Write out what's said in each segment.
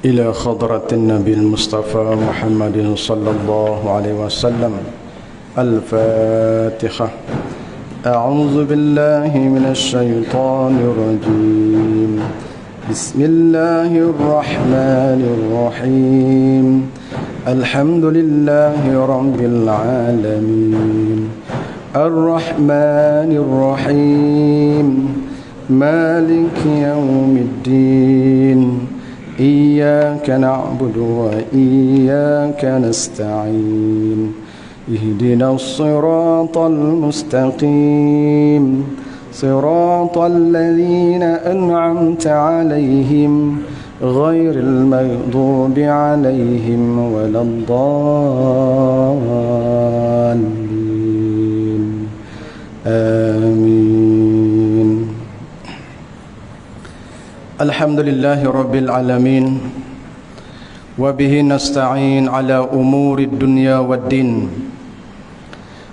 إلى خضرة النبي المصطفى محمد صلى الله عليه وسلم. الفاتحة. أعوذ بالله من الشيطان الرجيم. بسم الله الرحمن الرحيم. الحمد لله رب العالمين. الرحمن الرحيم. مالك يوم الدين. إياك نعبد وإياك نستعين. اهدنا الصراط المستقيم. صراط الذين أنعمت عليهم غير المغضوب عليهم ولا الضالين. آمين. الحمد لله رب العالمين، وبه نستعين على أمور الدنيا والدين،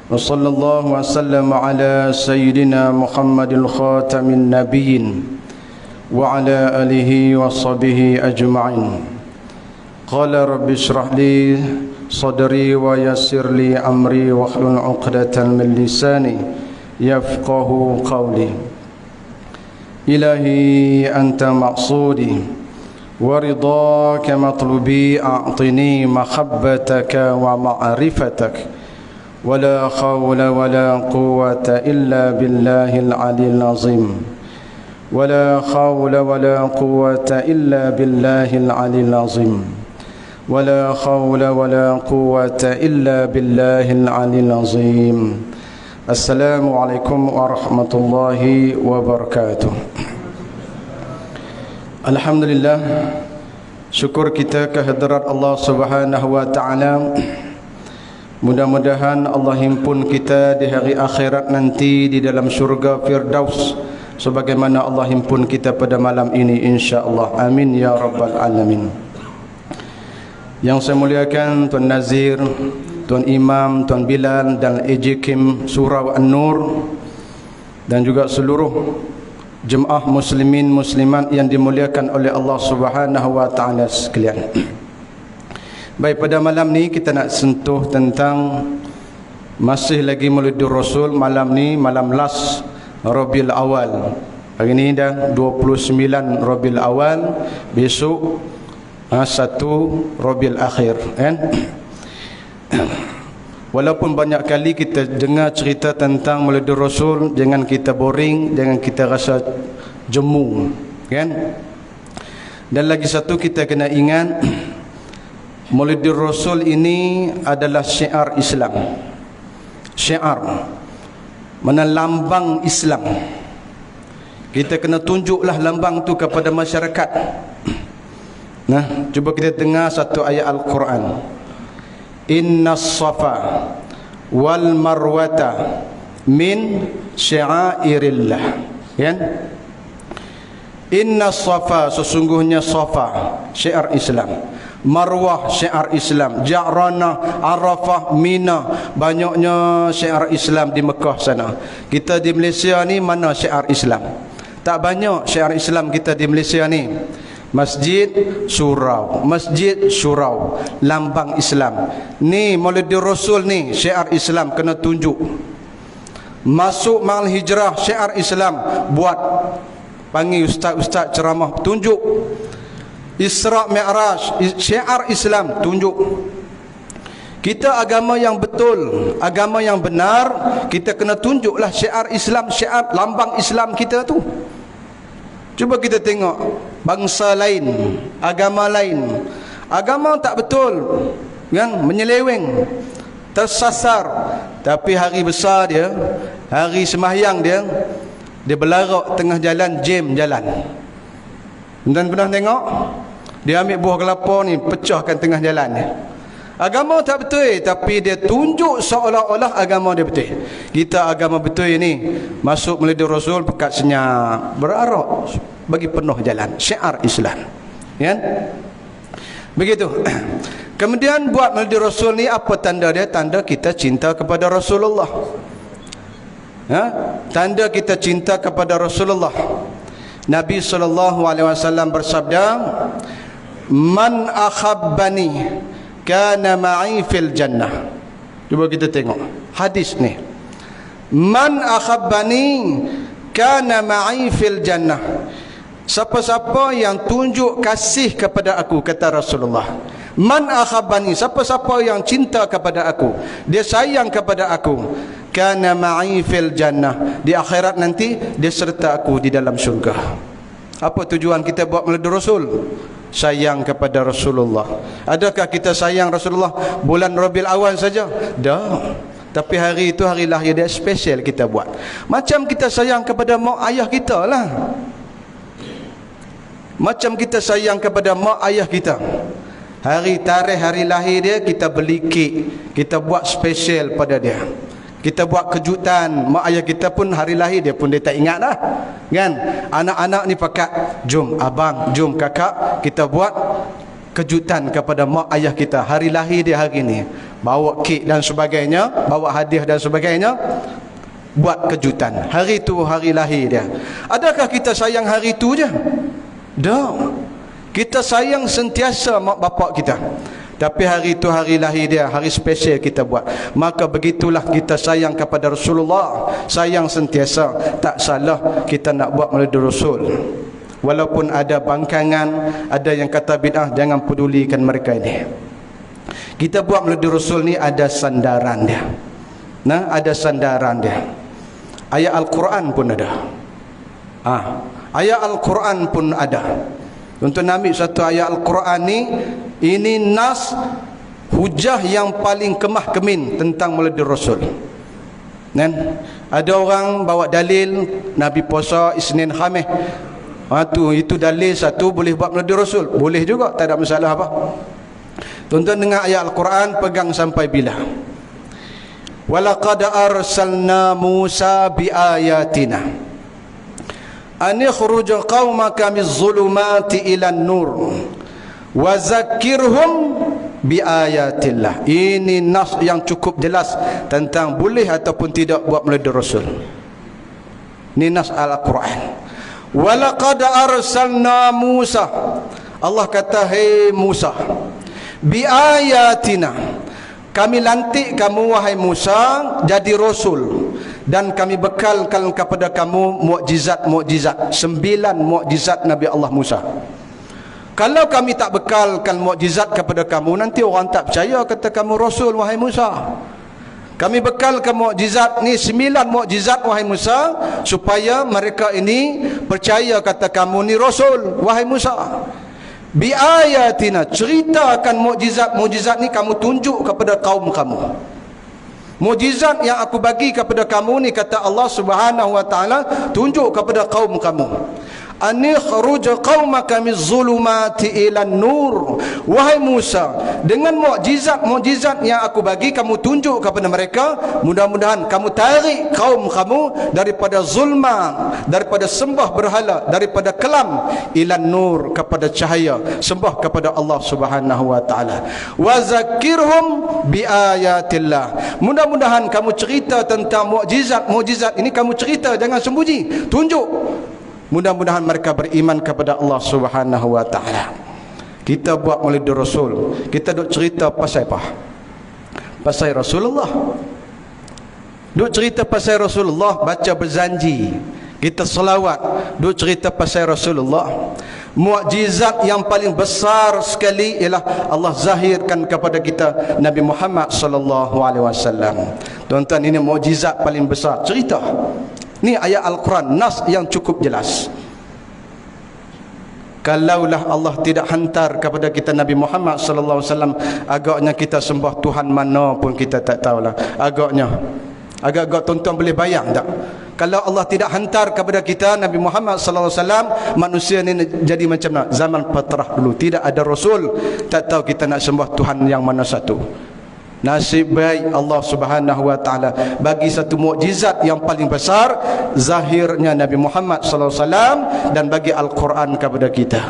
وصلى الله وسلم على سيدنا محمد الخاتم النبيين وعلى آله وصحبه أجمعين. قال رب اشرح لي صدري ويسر لي أمري واحلل عقدة من لساني يفقه قولي. إلهي أنت مقصودي ورضاك مطلبي، أعطني محبتك ومعرفتك، ولا حول ولا قوة إلا بالله العلي العظيم. ولا حول ولا قوة إلا بالله العلي العظيم. ولا حول ولا قوة إلا بالله العلي العظيم. Assalamualaikum warahmatullahi wabarakatuh. Alhamdulillah, syukur kita kehadirat Allah Subhanahu wa taala. Mudah-mudahan Allah himpun kita di hari akhirat nanti di dalam syurga Firdaus sebagaimana Allah himpun kita pada malam ini, insya-Allah. Amin ya rabbal alamin. Yang saya muliakan Tuan Nazir, Tuan Imam, Tuan Bilal dan AJ Kim Surau An-Nur, dan juga seluruh jemaah muslimin muslimat yang dimuliakan oleh Allah Subhanahu wa taala sekalian. Baik, pada malam ni kita nak sentuh tentang masih lagi Maulidur Rasul. Malam ni malam last Rabiul Awal. Hari ni dah 29 Rabiul Awal, besok 1 Rabiul Akhir, kan? Walaupun banyak kali kita dengar cerita tentang Maulidur Rasul, jangan kita boring, jangan kita rasa jemu, kan? Dan lagi satu kita kena ingat, Maulidur Rasul ini adalah syiar Islam. Syiar mana lambang Islam. Kita kena tunjuklah lambang tu kepada masyarakat. Nah, cuba kita dengar satu ayat Al-Quran. Innas safa wal marwata min sya'airillah, kan? Innas safa, sesungguhnya safa syiar Islam, marwah syiar Islam, Ja'ranah, Arafah, Mina, banyaknya syiar Islam di Mekah sana. Kita di Malaysia ni mana syiar Islam? Tak banyak syiar Islam kita di Malaysia ni. Masjid surau, masjid surau, lambang Islam. Ni Maulidur Rasul ni syiar Islam, kena tunjuk. Masuk Ma'al Hijrah syiar Islam, buat, panggil ustaz-ustaz ceramah, tunjuk. Isra Mi'raj syiar Islam, tunjuk. Kita agama yang betul, agama yang benar, kita kena tunjuklah syiar Islam, syiar lambang Islam kita tu. Cuba kita tengok bangsa lain, agama lain, agama tak betul, kan? Menyeleweng, tersasar, tapi hari besar dia, hari sembahyang dia berlarak tengah jalan, jam jalan. Dan pernah tengok dia ambil buah kelapa ni, pecahkan tengah jalan ni. Agama tak betul, tapi dia tunjuk seolah-olah agama dia betul. Kita agama betul ni, masuk Maulidur Rasul pekat senyap, berarak, bagi penuh jalan, syiar Islam, kan? Begitu. Kemudian buat Maulidur Rasul ni apa tanda dia? Tanda kita cinta kepada Rasulullah. Tanda kita cinta kepada Rasulullah. Nabi SAW bersabda, Man akhabbani kana ma'i fil jannah. Cuba kita tengok hadis ni. Man akhabbani kana ma'i fil jannah. Siapa-siapa yang tunjuk kasih kepada aku, kata Rasulullah. Man akhabbani, siapa-siapa yang cinta kepada aku, dia sayang kepada aku, kana ma'i fil jannah, di akhirat nanti dia serta aku di dalam syurga. Apa tujuan kita buat Maulid Rasul? Sayang kepada Rasulullah. Adakah kita sayang Rasulullah bulan Rabiul Awal saja? Dah. Tapi hari itu hari lahir dia special kita buat. Macam kita sayang kepada mak ayah kita lah. Macam kita sayang kepada mak ayah kita. Hari tarikh hari lahir dia kita beli kek, kita buat special pada dia. Kita buat kejutan. Mak ayah kita pun hari lahir dia pun dia tak ingat dah. Kan? Anak-anak ni pakat, jom abang, jom kakak, kita buat kejutan kepada mak ayah kita. Hari lahir dia hari ni. Bawa kek dan sebagainya, bawa hadiah dan sebagainya. Buat kejutan. Hari tu hari lahir dia. Adakah kita sayang hari tu je? Dah. Kita sayang sentiasa mak bapak kita. Tapi hari itu hari lahir dia, hari special kita buat. Maka begitulah kita sayang kepada Rasulullah. Sayang sentiasa. Tak salah kita nak buat Maulid Rasul. Walaupun ada bangkangan, ada yang kata bid'ah, jangan pedulikan mereka ini. Kita buat Maulid Rasul ni ada sandaran dia. Nah, ada sandaran dia. Ayat Al-Quran pun ada. Ayat Al-Quran pun ada. Untuk ambil satu ayat Al-Quran ni, ini nas hujah yang paling kemah kemin tentang Maulid Rasul. Kan? Ada orang bawa dalil Nabi puasa Isnin Khamis. Itu dalil satu boleh buat Maulid Rasul. Boleh juga, tak ada masalah apa. Tuan-tuan dengan ayat Al-Quran pegang sampai bila? Walaqad arsalna Musa biayatina an ikhruj qaumaka miz-zulumati ilan nur wa zakkirhum biayatillah. Ini nas yang cukup jelas tentang boleh ataupun tidak buat Maulid Rasul. Ini nas Al-Quran. Walaqad arsalna Musa, Allah kata, hei Musa, biayatina, kami lantik kamu wahai Musa jadi rasul, dan kami bekalkan kepada kamu mukjizat-mukjizat. 9 mukjizat Nabi Allah Musa. Kalau kami tak bekalkan mukjizat kepada kamu, nanti orang tak percaya kata kamu rasul wahai Musa. Kami bekalkan mukjizat ni 9 mukjizat wahai Musa, supaya mereka ini percaya kata kamu ni rasul wahai Musa. Bi ayatina, ceritakan mukjizat ni kamu tunjuk kepada kaum kamu. Mukjizat yang aku bagi kepada kamu ni, kata Allah Subhanahu wa taala, tunjuk kepada kaum kamu. Ani kharuj qaumaka miz-zulumati ilan nur. Wahai Musa, dengan mukjizat yang aku bagi kamu tunjuk kepada mereka, mudah-mudahan kamu tarik kaum kamu daripada zulma, daripada sembah berhala, daripada kelam, ilan nur, kepada cahaya, sembah kepada Allah Subhanahu wa taala. Wa zakkirhum biayatillah. Mudah-mudahan kamu cerita tentang mukjizat ini, kamu cerita, jangan sembunyi, tunjuk. Mudah-mudahan mereka beriman kepada Allah Subhanahu wa taala. Kita buat Maulid Rasul, kita duk cerita pasal apa? Pasal Rasulullah. Duk cerita pasal Rasulullah, baca berzanji, kita selawat, duk cerita pasal Rasulullah. Mukjizat yang paling besar sekali ialah Allah zahirkan kepada kita Nabi Muhammad sallallahu alaihi wasallam. Tuan-tuan, ini mukjizat paling besar. Cerita ni ayat Al-Quran, nas yang cukup jelas. Kalaulah Allah tidak hantar kepada kita Nabi Muhammad sallallahu alaihi wasallam, agaknya kita sembah Tuhan mana pun kita tak tahulah. Agak-agak tuan-tuan boleh bayang tak? Kalau Allah tidak hantar kepada kita Nabi Muhammad sallallahu alaihi wasallam, manusia ni jadi macam mana? Zaman patrah dulu, tidak ada rasul, tak tahu kita nak sembah Tuhan yang mana satu. Nasib baik Allah Subhanahu wa taala bagi satu mukjizat yang paling besar, zahirnya Nabi Muhammad sallallahu alaihi wasallam, dan bagi Al-Quran kepada kita.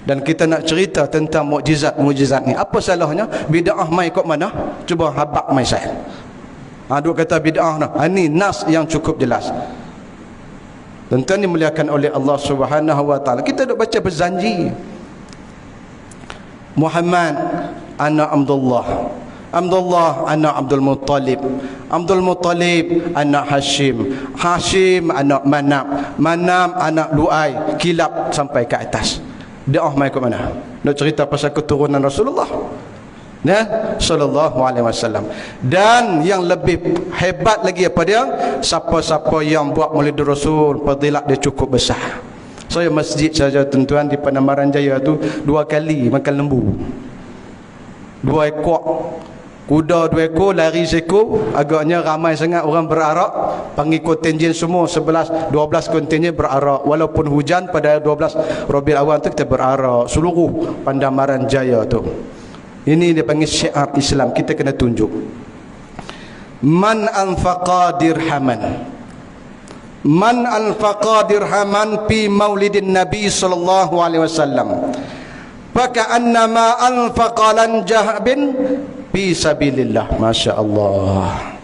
Dan kita nak cerita tentang mukjizat ni. Apa salahnya? Bid'ah mai kok mana? Cuba habaq mai saya. Duk kata bid'ah nah. Ini nas yang cukup jelas. Tuan-tuan dimuliakan oleh Allah Subhanahu wa taala. Kita duk baca berjanji. Muhammad anak Abdullah, Abdullah anak Abdul Muttalib, Abdul Muttalib anak Hashim, Hashim anak Manab, Manab anak Lu'ai, kilap sampai ke atas. Dia mai ke mana? Nak cerita pasal keturunan Rasulullah, ya, sallallahu alaihi wasallam. Dan yang lebih hebat lagi apa dia, siapa-siapa yang buat Maulid Rasul, fadilat dia cukup besar. Saya masjid saja tuan-tuan di Panamaran Jaya tu 2 kali makan lembu. 2 ekor kuda, 2 ekor, lari seekor. Agaknya ramai sangat orang berarak, panggil kontingen semua 11 12 kontingen berarak. Walaupun hujan pada 12 Rabiul Awal tu kita berarak seluruh Pandamaran Jaya tu. Ini dia panggil syiar Islam. Kita kena tunjuk. Man anfaqa dirhaman, man anfaqa dirhaman fi maulidin Nabi sallallahu alaihi wasallam, faka'annama anfaqa lan jahbin fi sabilillah. Masya-Allah.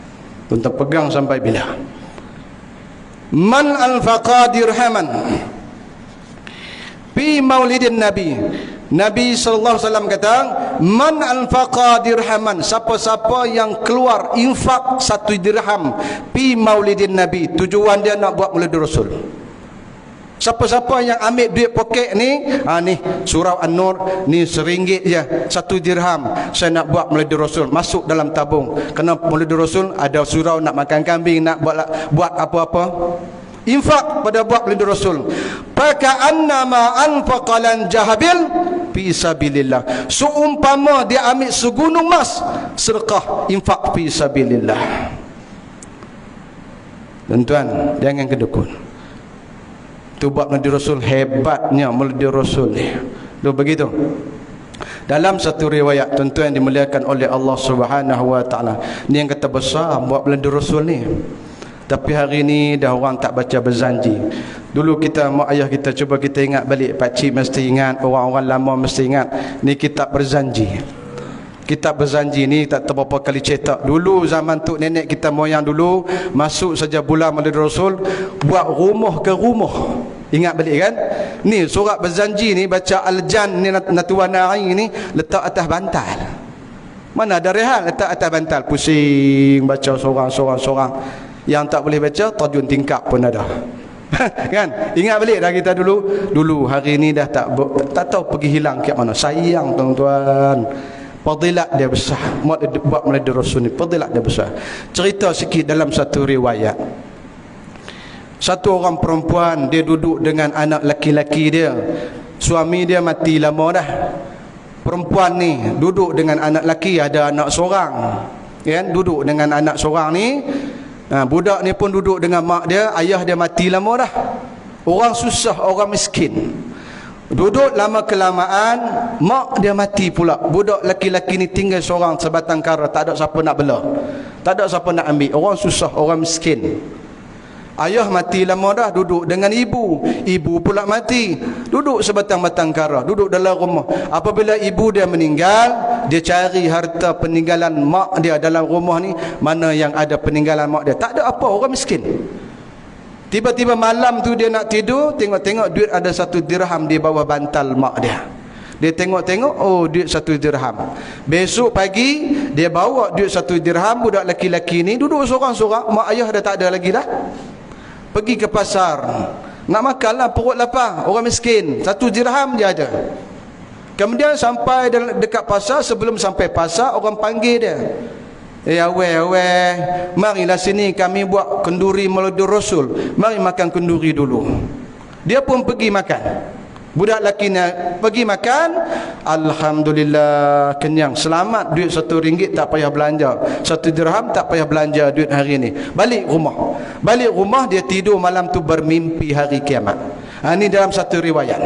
Tuan pegang sampai bila? Man anfaqa dirhaman fi maulidin Nabi. Nabi sallallahu alaihi wasallam kata, man anfaqa dirhaman, siapa-siapa yang keluar infak 1 dirham fi maulidin Nabi, tujuan dia nak buat Maulid Rasul. Siapa-siapa yang ambil duit poket ni, ni surau An-Nur ni RM1 je, 1 dirham, saya nak buat Maulid Rasul, masuk dalam tabung. Kena Maulid Rasul ada surau nak makan kambing, nak buat apa-apa, infak pada buat Maulid Rasul. Faka'annama anfaqalan jahabil fi sabilillah, seumpama dia ambil segunung emas sedekah infak fi sabilillah. Tuan-tuan, jangan kedukun. Tu buat Maulid Rasul, hebatnya Maulid Rasul ni. Tu begitu. Dalam satu riwayat tuan-tuan dimuliakan oleh Allah Subhanahu wa taala, ni yang kata besar buat Maulid Rasul ni. Tapi hari ni dah orang tak baca berzanji. Dulu kita, mak ayah kita, cuba kita ingat balik, pakcik mesti ingat, orang-orang lama mesti ingat, ni kitab berzanji. Kitab berzanji ni tak tahu berapa kali cetak. Dulu zaman tu nenek kita moyang dulu, masuk saja bulan Maulid Rasul, buat rumah ke rumah. Ingat balik kan? Ni surat berzanji ni, baca Al-Jan ni, Natuan Na'i ni, letak atas bantal. Mana ada rehat, letak atas bantal, pusing baca seorang-seorang. Yang tak boleh baca, tajun tingkap pun ada. Kan? Ingat balik dah kita dulu. Hari ni dah tak tahu pergi hilang ke mana. Sayang tuan-tuan. Fadilat dia besar. Buat Maulid Rasul ni, fadilat dia besar. Cerita sikit dalam satu riwayat. Satu orang perempuan, dia duduk dengan anak laki-laki dia. Suami dia mati lama dah. Perempuan ni duduk dengan anak laki, ada anak seorang. Kan? Duduk dengan anak seorang ni. Budak ni pun duduk dengan mak dia, ayah dia mati lama dah. Orang susah, orang miskin. Duduk lama kelamaan, mak dia mati pula. Budak laki-laki ni tinggal seorang sebatang kara, tak ada siapa nak bela, tak ada siapa nak ambil. Orang susah, orang miskin. Ayah mati lama dah, duduk dengan ibu. Ibu pula mati, duduk sebatang-batang kara, duduk dalam rumah. Apabila ibu dia meninggal, dia cari harta peninggalan mak dia dalam rumah ni, mana yang ada peninggalan mak dia. Tak ada apa, orang miskin. Tiba-tiba malam tu dia nak tidur, tengok-tengok duit ada 1 dirham di bawah bantal mak dia. Dia tengok-tengok, oh duit 1 dirham. Besok pagi dia bawa duit 1 dirham, budak laki-laki ni duduk seorang-seorang, mak ayah dah tak ada lagi dah. Pergi ke pasar, nak makan lah, perut lapar, orang miskin, 1 dirham je ada. Kemudian sampai dekat pasar, sebelum sampai pasar orang panggil dia. Aweh, marilah sini kami buat kenduri Maulid Rasul, mari makan kenduri dulu. Dia pun pergi makan. Budak lakinya pergi makan, alhamdulillah kenyang, selamat, duit RM1 tak payah belanja, 1 dirham tak payah belanja duit hari ni. Balik rumah dia tidur malam tu bermimpi hari kiamat. Ini dalam satu riwayat.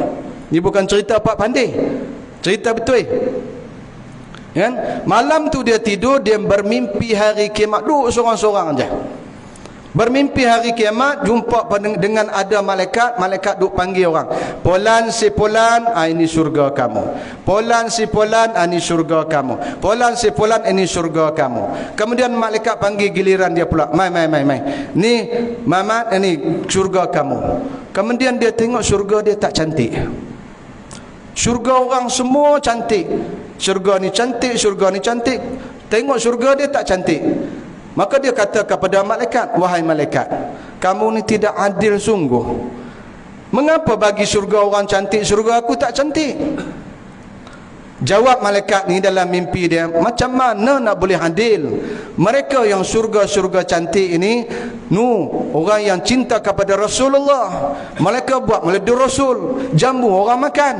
Ini bukan cerita Pak Pandai, cerita betul. Kan? Malam tu dia tidur, dia bermimpi hari kiamat, duduk seorang-seorang aja. Bermimpi hari kiamat, jumpa dengan ada malaikat duk panggil orang. Polan si polan, ini surga kamu. Polan si polan, ini surga kamu. Polan si polan, ini surga kamu. Kemudian malaikat panggil giliran dia pula. Mai. Ni Mamat, ini surga kamu. Kemudian dia tengok surga dia tak cantik. Syurga orang semua cantik. Syurga ni cantik, syurga ni cantik. Tengok syurga dia tak cantik. Maka dia kata kepada malaikat, wahai malaikat, kamu ni tidak adil sungguh. Mengapa bagi syurga orang cantik, syurga aku tak cantik? Jawab malaikat ni dalam mimpi dia, macam mana nak boleh adil? Mereka yang syurga-syurga cantik ini, orang yang cinta kepada Rasulullah, mereka buat meledu Rasul, jamu orang makan,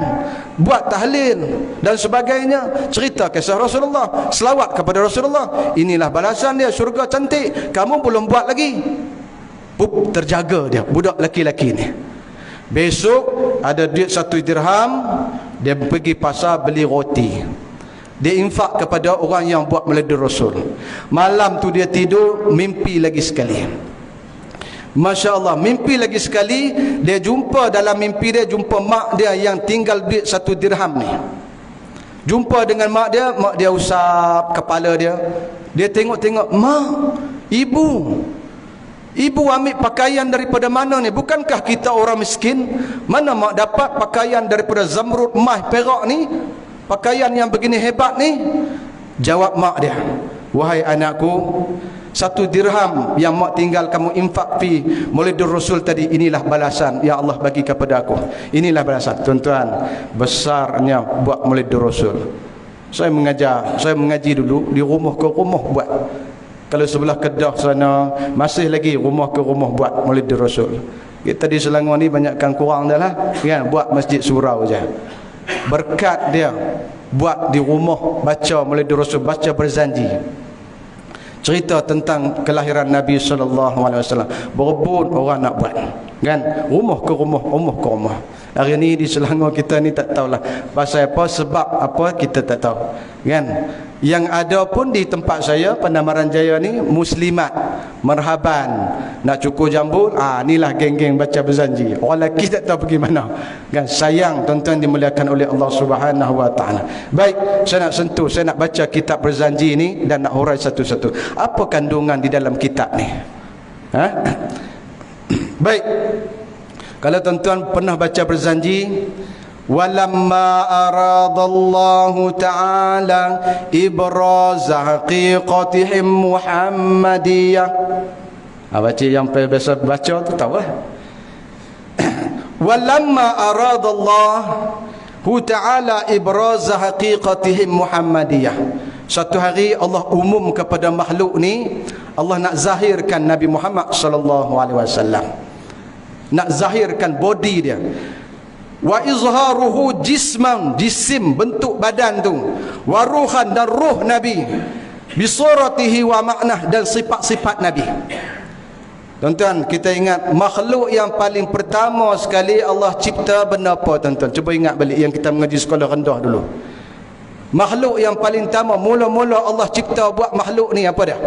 buat tahlil dan sebagainya, cerita kisah Rasulullah, selawat kepada Rasulullah. Inilah balasan dia, syurga cantik, kamu belum buat lagi. Terjaga dia, budak lelaki-lelaki ni. Besok ada duit 1 dirham, dia pergi pasar beli roti. Dia infak kepada orang yang buat meledu Rasul. Malam tu dia tidur, mimpi lagi sekali. Masya Allah, mimpi lagi sekali. Dia jumpa, dalam mimpi dia jumpa mak dia yang tinggal duit 1 dirham ni. Jumpa dengan mak dia usap kepala dia. Dia tengok-tengok, mak, Ibu ambil pakaian daripada mana ni? Bukankah kita orang miskin? Mana mak dapat pakaian daripada zamrud, emas, perak ni? Pakaian yang begini hebat ni? Jawab mak dia, wahai anakku, 1 dirham yang mak tinggal kamu infak fi Maulidur Rasul tadi, inilah balasan yang Allah bagi kepada aku. Inilah balasan. Tuan-tuan, besarnya buat Maulidur Rasul. Saya mengaji dulu di rumah ke rumah buat. Kalau sebelah Kedah sana, masih lagi rumah ke rumah buat Maulidur Rasul. Kita di Selangor ni banyakkan kurang dah lah, kan? Buat masjid surau je. Berkat dia buat di rumah, baca Maulidur Rasul, baca berzanji, cerita tentang kelahiran Nabi SAW. Berebut orang nak buat, kan? Rumah ke rumah, rumah ke rumah. Hari ni di Selangor kita ni tak tahulah pasal apa, sebab apa kita tak tahu, kan? Yang ada pun di tempat saya Pandamaran Jaya ni, muslimat marhaban nak cukur jambul, inilah geng-geng baca berzanji. Orang lelaki tak tahu pergi mana, kan? Sayang tuan-tuan dimuliakan oleh Allah Subhanahu wa taala. Baik, saya nak sentuh, saya nak baca kitab berzanji ni dan nak hurai satu-satu. Apa kandungan di dalam kitab ni? Baik, kalau tuan-tuan pernah baca berzanji, walamma aradallahu ta'ala ibraz haqiqatihim Muhammadiyah. Baca yang biasa baca tu tahu lah. Walamma aradallahu ta'ala ibraz haqiqatihim Muhammadiyah. Satu hari Allah umum kepada makhluk ni, Allah nak zahirkan Nabi Muhammad sallallahu alaihi wasallam, nak zahirkan body dia. Wa izharuhu jisman, jisim bentuk badan tu, wa ruhan dan ruh Nabi, bi suratihi wa ma'nah dan sifat-sifat Nabi. Tuan-tuan, kita ingat makhluk yang paling pertama sekali Allah cipta benda apa tuan-tuan? Cuba ingat balik yang kita mengaji sekolah rendah dulu. Makhluk yang paling pertama, mula-mula Allah cipta buat makhluk ni apa dia?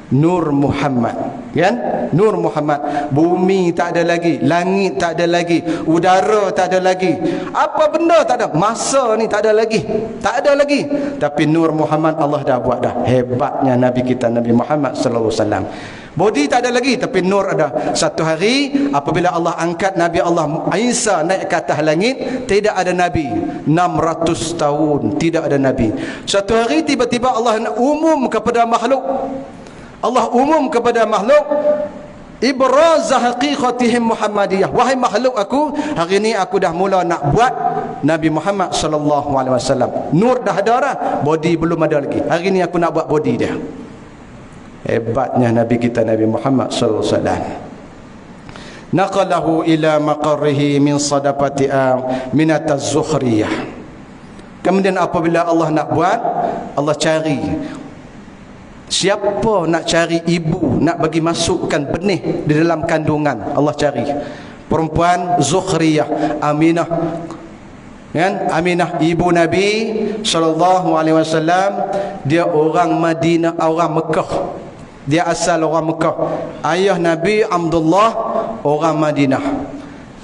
Nur Muhammad, kan? Nur Muhammad. Bumi tak ada lagi, langit tak ada lagi, udara tak ada lagi, apa benda tak ada, masa ni tak ada lagi, tak ada lagi. Tapi Nur Muhammad Allah dah buat dah. Hebatnya Nabi kita Nabi Muhammad sallallahu alaihi wasallam. Body tak ada lagi tapi nur ada. Satu hari apabila Allah angkat Nabi Allah Isa naik ke atas langit, tidak ada Nabi. 600 tahun tidak ada Nabi. Satu hari tiba-tiba Allah umum kepada makhluk, Allah umum kepada makhluk, ibraz haqiqatihim Muhammadiyah. Wahai makhluk aku, hari ini aku dah mula nak buat Nabi Muhammad sallallahu alaihi wasallam. Nur dah ada dah, body belum ada lagi. Hari ini aku nak buat body dia. Hebatnya Nabi kita Nabi Muhammad sallallahu alaihi wasallam. Naqalahu ila maqarrihi min sadaqati min az-zukhriyah. Kemudian apabila Allah nak buat, Allah cari siapa nak cari ibu nak bagi masukkan benih di dalam kandungan. Allah cari perempuan Zukhriyah, Aminah, kan? Aminah ibu Nabi sallallahu alaihi wasallam, dia orang Madinah, orang Mekah. Dia asal orang Mekah. Ayah Nabi Abdullah orang Madinah.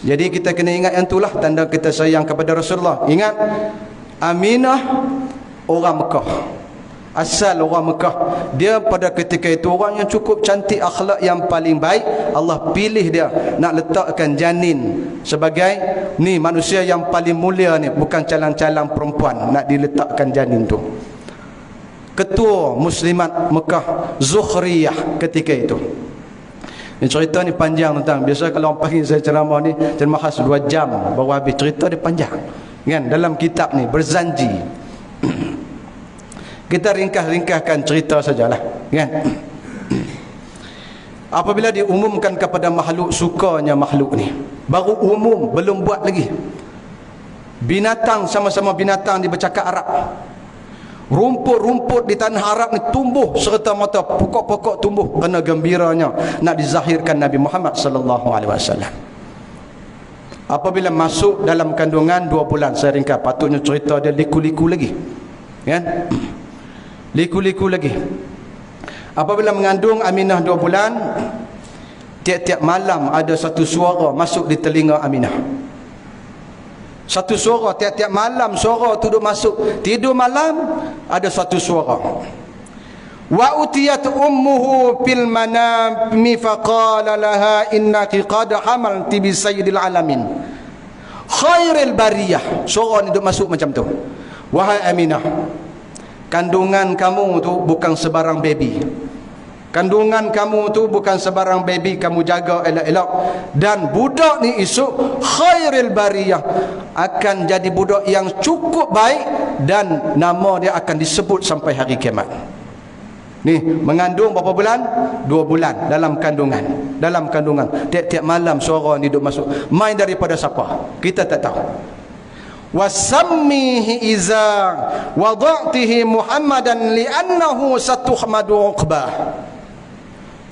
Jadi kita kena ingat yang itulah tanda kita sayang kepada Rasulullah. Ingat, Aminah orang Mekah, Asal orang Mekah, dia pada ketika itu orang yang cukup cantik, akhlak yang paling baik. Allah pilih dia nak letakkan janin sebagai ni manusia yang paling mulia ni, bukan calang-calang perempuan nak diletakkan janin tu. Ketua Muslimat Mekah Zukhriyah ketika itu. Ni cerita ni panjang tentang. Biasa kalau orang panggil saya ceramah ni, ceramah khas 2 jam baru habis. Cerita dia panjang kan, dalam kitab ni Berzanji. Kita ringkas-ringkaskan cerita sajalah kan. Apabila diumumkan kepada makhluk, sukanya makhluk ni, baru umum, belum buat lagi. Binatang, sama-sama binatang dia bercakap Arab. Rumput-rumput di tanah Arab ni tumbuh serta mata, pokok-pokok tumbuh kerana gembiranya nak dizahirkan Nabi Muhammad sallallahu alaihi wasallam. Apabila masuk dalam kandungan 2 bulan, saya ringkas, patutnya cerita dia liku-liku lagi kan. Liku-liku lagi. Apabila mengandung Aminah 2 bulan, tiap-tiap malam ada satu suara masuk di telinga Aminah. Satu suara, tiap-tiap malam suara tu duk masuk. Tidur malam ada satu suara. Wa utiyat ummuhu fil manami faqala laha innaki qad hamalti bi sayyidil alamin khairil bariyah. Suara ni duk masuk macam tu. Wahai Aminah, kandungan kamu tu bukan sebarang baby. Kandungan kamu tu bukan sebarang baby, kamu jaga elok-elok. Dan budak ni esok khairil bariyah, akan jadi budak yang cukup baik, dan nama dia akan disebut sampai hari kiamat. Ni mengandung berapa bulan? 2 bulan dalam kandungan. Dalam kandungan tiap-tiap malam suara ni duk masuk. Main daripada siapa? Kita tak tahu. Wasammihi iza wada'tihi Muhammadan li'annahu satuhmadu uqbah.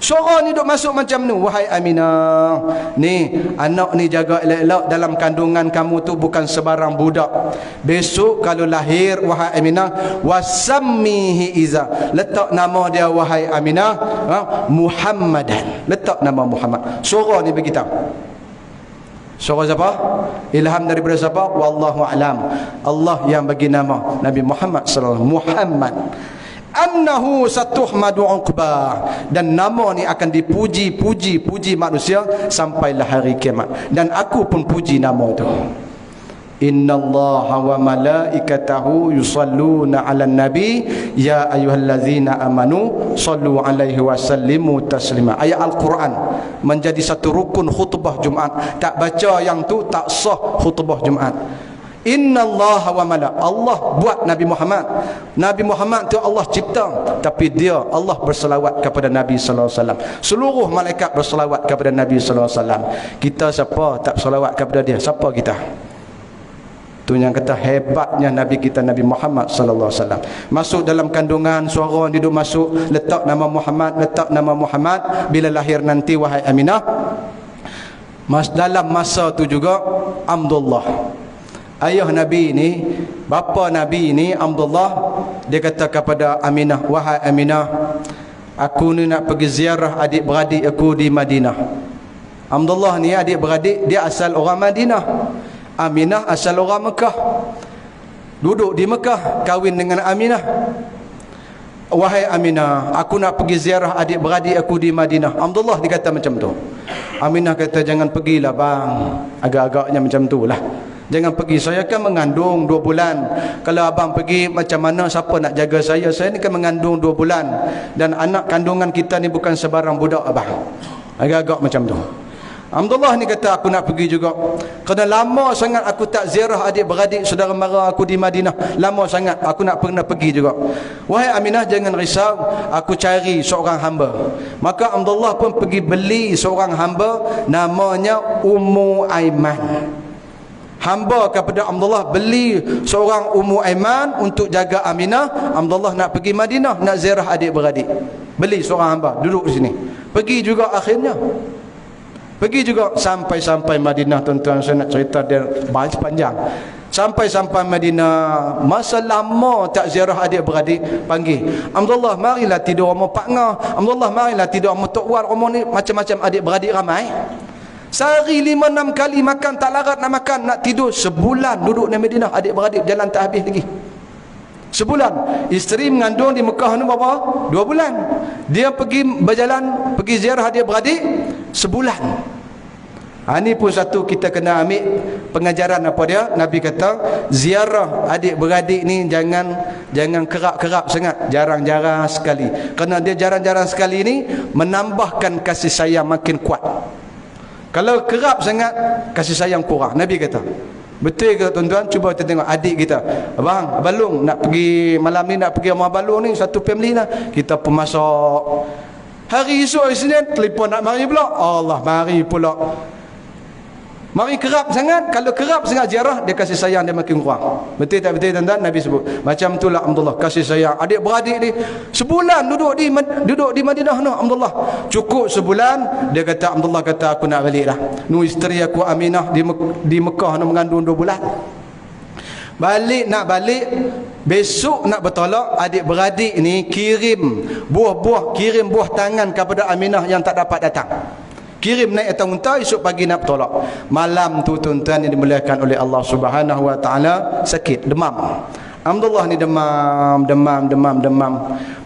Suara ni duk masuk macam ni. Wahai Aminah, ni anak ni jaga elok-elok, dalam kandungan kamu tu bukan sebarang budak. Besok kalau lahir, wahai Aminah, wasammihi iza, letak nama dia wahai Aminah, Muhammadan, letak nama Muhammad. Suara ni beritahu. Suara siapa? Ilham daripada siapa? Wallahu alam. Allah yang bagi nama Nabi Muhammad sallallahu alaihi wasallam, Muhammad. Annahu satuhmadu uqbah, dan nama ni akan dipuji manusia sampailah hari kiamat, dan aku pun puji nama itu. Innallaha wa malaikatahu yusalluna 'alan nabi ya ayyuhallazina amanu sallu 'alaihi wa sallimu taslima. Ayat Al-Quran menjadi satu rukun khutbah Jumaat. Tak baca yang tu tak sah khutbah Jumaat. Innallaha wa malaikatahu, Allah buat Nabi Muhammad. Nabi Muhammad tu Allah cipta, tapi dia, Allah berselawat kepada Nabi sallallahu alaihi wasallam. Seluruh malaikat berselawat kepada Nabi sallallahu alaihi wasallam. Kita siapa tak berselawat kepada dia? Siapa kita? Tu yang kata hebatnya Nabi kita, Nabi Muhammad sallallahu alaihi wasallam. Masuk dalam kandungan, suara dia duduk masuk, letak nama Muhammad, letak nama Muhammad. Bila lahir nanti wahai Aminah, dalam masa tu juga Abdullah, ayah Nabi ni, bapa Nabi ni Abdullah, dia kata kepada Aminah, wahai Aminah, aku ni nak pergi ziarah adik-beradik aku di Madinah. Abdullah ni adik-beradik dia asal orang Madinah, Aminah asal orang Mekah. Duduk di Mekah, kahwin dengan Aminah. Wahai Aminah, aku nak pergi ziarah adik-beradik aku di Madinah. Abdullah dikata macam tu. Aminah kata, jangan pergilah bang. Agak-agaknya macam tu lah. Jangan pergi, saya kan mengandung 2 bulan. Kalau abang pergi macam mana, siapa nak jaga saya? Saya ni kan mengandung 2 bulan. Dan anak kandungan kita ni bukan sebarang budak abang. Agak-agak macam tu. Abdullah ni kata, aku nak pergi juga. Kerana lama sangat aku tak ziarah adik-beradik saudara mara aku di Madinah. Lama sangat aku nak pernah pergi juga. Wahai Aminah, jangan risau, aku cari seorang hamba. Maka Abdullah pun pergi beli seorang hamba, namanya Ummu Aiman. Hamba kepada Abdullah beli seorang Ummu Aiman untuk jaga Aminah. Abdullah nak pergi Madinah, nak ziarah adik-beradik. Beli seorang hamba, duduk di sini. Pergi juga akhirnya. Pergi juga sampai Madinah, tuan-tuan, saya nak cerita dia panjang. Sampai Madinah, masa lama tak ziarah adik-beradik, panggil Abdullah, marilah tidur rumah Pak Ngah. Abdullah, marilah tidur rumah Tok Wan. Rumah ni macam-macam adik-beradik ramai. Sehari 5-6 kali makan, tak larat nak makan, nak tidur. Sebulan duduk di Madinah, adik-beradik jalan tak habis lagi. Sebulan. Isteri mengandung di Mekah ni berapa? 2 bulan. Dia pergi berjalan, pergi ziarah dia beradik sebulan. Ini pun satu kita kena ambil pengajaran apa dia. Nabi kata ziarah adik beradik ni jangan kerap-kerap sangat, jarang-jarang sekali. Kerana dia jarang-jarang sekali ni menambahkan kasih sayang makin kuat. Kalau kerap sangat, kasih sayang kurang. Nabi kata. Betul ke tuan-tuan? Cuba kita tengok adik kita. Abang, Balung nak pergi malam ni, nak pergi rumah Balung ni, satu family lah. Kita pemasak. Hari esok Isnin, telefon nak mari pula. Allah, mari pula. Mari kerap sangat. Kalau kerap sangat ziarah, dia kasih sayang dia makin kurang. Betul tak betul tuan-tuan? Nabi sebut. Macam itulah Alhamdulillah kasih sayang. Adik beradik ni sebulan duduk di Madinah no, Alhamdulillah. Cukup sebulan, dia kata Alhamdulillah, kata aku nak balik dah. Nu isteri aku Aminah di Mekah no, mengandung 2 bulan. Nak balik besok nak bertolak, adik beradik ni kirim buah tangan kepada Aminah yang tak dapat datang. Kirim naik atas unta, esok pagi nak bertolak. Malam tu tuan-tuan yang dimuliakan oleh Allah Subhanahu wa taala, sakit, demam. Alhamdulillah ni demam.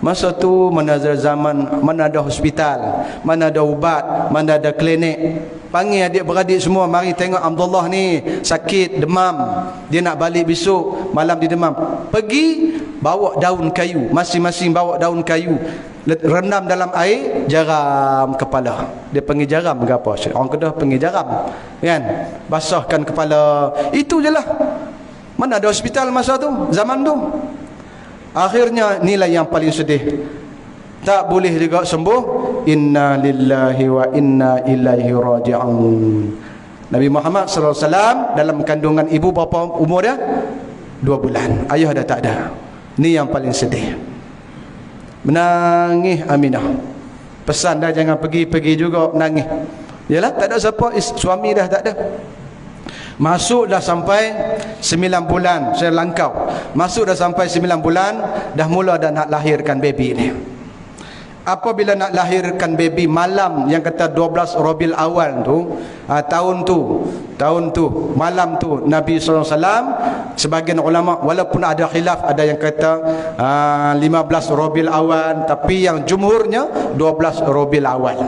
Masa tu mana ada zaman, mana ada hospital, mana ada ubat, mana ada klinik. Panggil adik beradik semua, mari tengok Alhamdulillah ni sakit, demam. Dia nak balik besok, malam dia demam. Pergi bawa daun kayu, masing-masing bawa daun kayu. Rendam dalam air, jaram kepala. Dia panggil jaram ke apa? Orang Kedah panggil jaram. Kan? Basahkan kepala. Itu je lah. Mana ada hospital masa tu, zaman tu. Akhirnya nilai yang paling sedih. Tak boleh juga sembuh. Inna lillahi wa inna ilaihi raji'un. Nabi Muhammad SAW dalam kandungan ibu berapa umur dia? 2 bulan. Ayah dah tak ada. Ni yang paling sedih. Menangis Aminah. Pesan dah jangan pergi juga menangis. Yalah, tak ada siapa, suami dah tak ada. Masuk dah sampai 9 bulan, saya langkau. Masuk dah sampai 9 bulan, dah mula dah nak lahirkan baby ni. Apabila nak lahirkan baby malam yang kata 12 Rabiul Awal tu, tahun tu malam tu Nabi SAW, sebagian ulama walaupun ada khilaf, ada yang kata 15 Rabiul Awal, tapi yang jumhurnya 12 Rabiul Awal.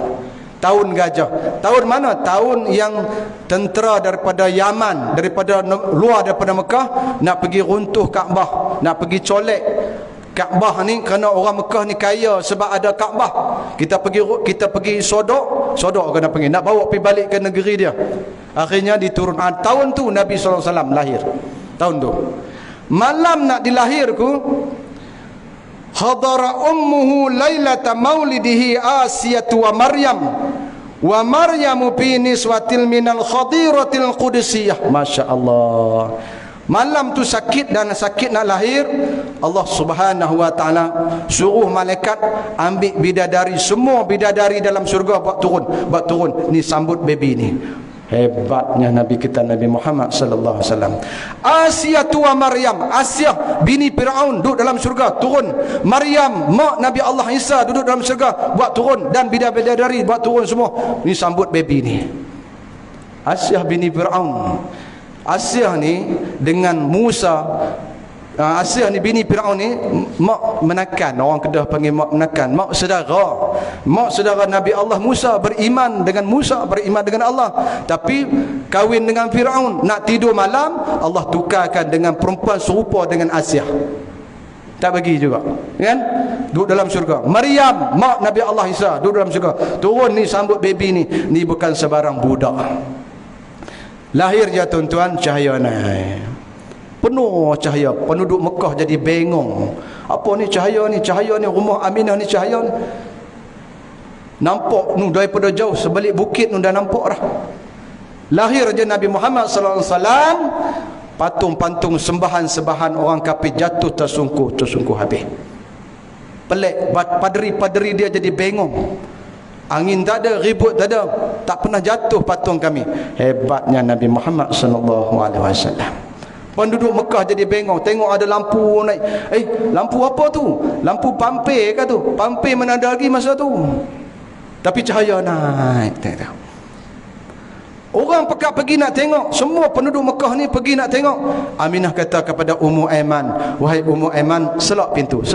Tahun gajah. Tahun mana? Tahun yang tentera daripada Yaman, daripada luar daripada Mekah nak pergi runtuh Kaabah, nak pergi colek Kaabah ni, kerana orang Mekah ni kaya sebab ada Kaabah. Kita pergi sodok kena pergi, nak bawa pergi balik ke negeri dia. Akhirnya diturunkan. Tahun tu Nabi SAW lahir. Tahun tu. Malam nak dilahirku, hadara ummuhu lailata maulidihi Asiyatu wa Maryamu fi niswatil minal khadiratil qudusiyah. Masya Allah. Malam tu sakit nak lahir, Allah Subhanahu wa taala suruh malaikat ambil bidadari, semua bidadari dalam syurga buat turun ni sambut baby ni. Hebatnya Nabi kita Nabi Muhammad sallallahu alaihi wasallam. Asiyah wa Maryam, Asiyah bini Firaun duduk dalam syurga, turun. Maryam mak Nabi Allah Isa duduk dalam syurga, buat turun, dan bidadari buat turun semua. Ni sambut baby ni. Asiyah bini Firaun. Asiyah ni dengan Musa, Asiyah ni bini Firaun ni mak menakan, orang Kedah panggil mak menakan, mak saudara Nabi Allah Musa, beriman dengan Allah, tapi kahwin dengan Firaun, nak tidur malam Allah tukarkan dengan perempuan serupa dengan Asiyah. Tak bagi juga, kan? Duduk dalam syurga. Maryam mak Nabi Allah Isa duduk dalam syurga, turun ni sambut baby ni bukan sebarang budak. Lahir je tuan-tuan, cahaya naik, penuh cahaya. Penduduk Mekah jadi bengong. Apa ni cahaya ni? Cahaya ni, rumah Aminah ni cahaya ni. Nampak nu daripada jauh, sebalik bukit nu dah nampak dah. Lahir je Nabi Muhammad sallallahu alaihi wasallam, patung-patung sembahan-sembahan orang kafir jatuh tersungkur habis. Pelik, paderi dia jadi bengong. Angin tak ada, ribut tak ada, tak pernah jatuh patung kami. Hebatnya Nabi Muhammad sallallahu alaihi wasallam. Penduduk Mekah jadi bengong, tengok ada lampu naik. Lampu apa tu? Lampu pampir ke tu? Pampir mana ada lagi masa tu. Tapi cahaya naik. Orang pekat pergi nak tengok. Semua penduduk Mekah ni pergi nak tengok. Aminah kata kepada Ummu Aiman, wahai Ummu Aiman, selok pintu,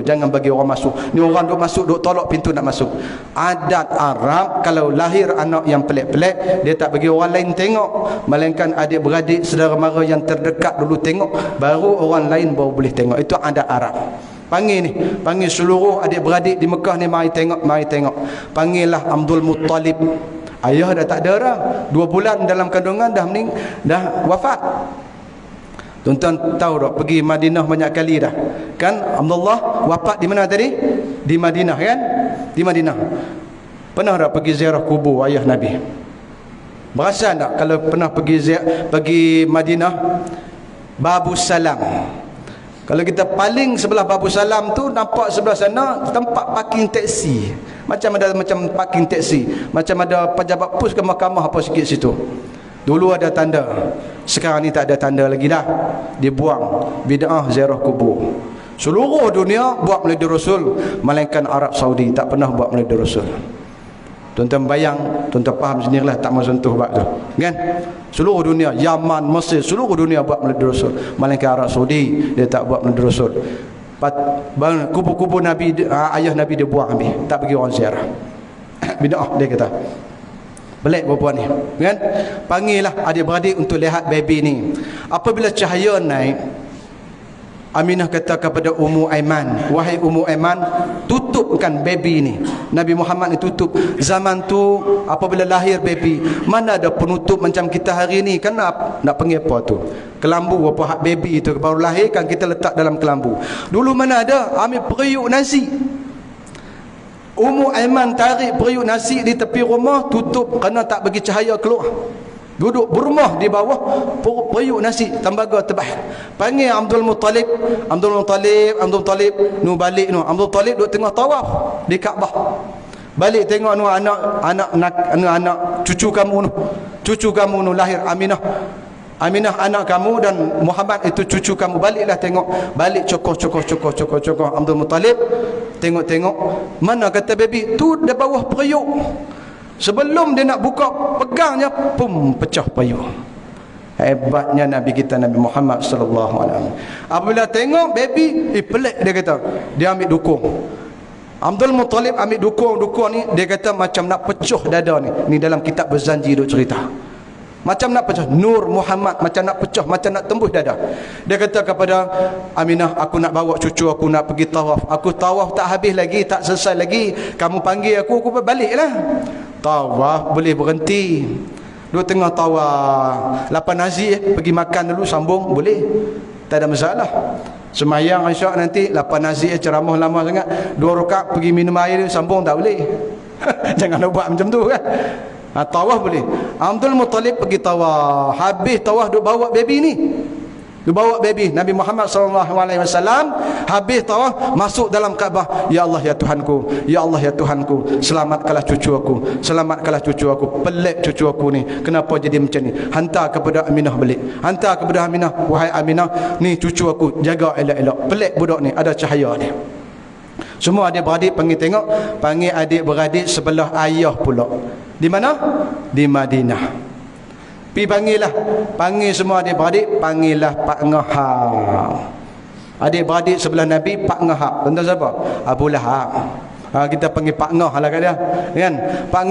jangan bagi orang masuk. Ni orang duk masuk, duk tolak pintu nak masuk. Adat Arab kalau lahir anak yang pelik-pelik, dia tak bagi orang lain tengok, melainkan adik-beradik saudara mara yang terdekat dulu tengok, baru orang lain baru boleh tengok. Itu adat Arab. Panggil seluruh adik-beradik di Mekah ni, mari tengok. Panggillah Abdul Muttalib. Ayah dah tak ada dah. 2 bulan dalam kandungan dah wafat. Tuan-tuan tahu tak, pergi Madinah banyak kali dah. Kan Abdullah wafat di mana tadi? Di Madinah kan? Di Madinah. Pernah tak pergi ziarah kubur ayah Nabi? Berasa tak kalau pernah pergi Madinah? Babus Salam. Kalau kita paling sebelah Babus Salam tu, nampak sebelah sana tempat parking taksi. Macam parking taksi, macam ada pejabat pos ke mahkamah apa sikit situ. Dulu ada tanda, sekarang ni tak ada tanda lagi dah. Dia buang bid'ah ziarah kubur. Seluruh dunia buat Maulid Rasul, melainkan Arab Saudi tak pernah buat Maulid Rasul. Tuan-tuan bayang, tuan-tuan faham sendirilah, tak mau sentuh bab tu. Kan? Seluruh dunia, Yaman, Mesir, seluruh dunia buat Maulid Rasul, melainkan Arab Saudi dia tak buat Maulid Rasul. Kubur-kubur Nabi, ayah Nabi dia buang habis, tak bagi orang ziarah. Bid'ah dia kata. Pelik perempuan ni, kan? Panggillah adik-beradik untuk lihat baby ni. Apabila cahaya naik, Aminah kata kepada Ummu Aiman, wahai Ummu Aiman, tutupkan baby ni. Nabi Muhammad ni tutup. Zaman tu apabila lahir baby, mana ada penutup macam kita hari ni. Kan nak panggil apa tu? Kelambu apa hak baby tu baru lahir kan kita letak dalam kelambu. Dulu mana ada, ambil periuk nasi. Ummu Aiman tarik periuk nasi di tepi rumah, tutup kerana tak bagi cahaya keluar. Duduk berumah di bawah periuk nasi, tembaga tebal. Panggil Abdul Muttalib. Nu balik nu. Abdul Muttalib duduk tengah tawaf di Kaabah. Balik tengok nu anak cucu kamu nu lahir, Aminah anak kamu dan Muhammad itu cucu kamu. Baliklah tengok. Balik cokoh Abdul Muttalib. Tengok. Mana kata baby tu di bawah periuk. Sebelum dia nak buka, pegangnya, pum, pecah payung. Hebatnya Nabi kita, Nabi Muhammad sallallahu alaihi wasallam. Apabila tengok baby, pelik dia kata. Dia ambil dukung. Abdul Muttalib ambil dukung ni, dia kata macam nak pecah dada ni. Ni dalam kitab Berzanji duk cerita. Macam nak pecah Nur Muhammad, macam nak pecah, macam nak tembus dada. Dia kata kepada Aminah, aku nak bawa cucu aku nak pergi tawaf. Aku tawaf tak habis lagi, tak selesai lagi. Kamu panggil aku baliklah. Tawaf boleh berhenti. Dua tengah tawaf, lapan nasi pergi makan dulu, sambung boleh. Tak ada masalah. Semayang Isyak nanti lapan nasi ceramah lama sangat, 2 rakaat pergi minum air sambung tak boleh. Jangan buat macam tu kan. Tawaf boleh. Abdul Muttalib pergi tawaf. Habis tawaf duk bawa baby ni. Duk bawa baby Nabi Muhammad SAW. Habis tawaf masuk dalam Kaabah. Ya Allah ya Tuhanku, ya Allah ya Tuhanku, selamatkanlah cucu aku, selamatkanlah cucu aku. Pelik cucu aku ni, kenapa jadi macam ni? Hantar kepada Aminah balik. Hantar kepada Aminah, wahai Aminah, ni cucu aku, jaga elok-elok. Pelik budak ni, ada cahaya ni. Semua adik-beradik panggil tengok. Panggil adik-beradik sebelah ayah pula. Di mana? Di Madinah. Pi panggil semua adik-beradik, panggillah Pak Ngahab. Adik-beradik sebelah Nabi, Pak Ngahab. Tentang siapa? Abu Lahab. Kita panggil Pak Ngah lah kat dia. Kan? Pak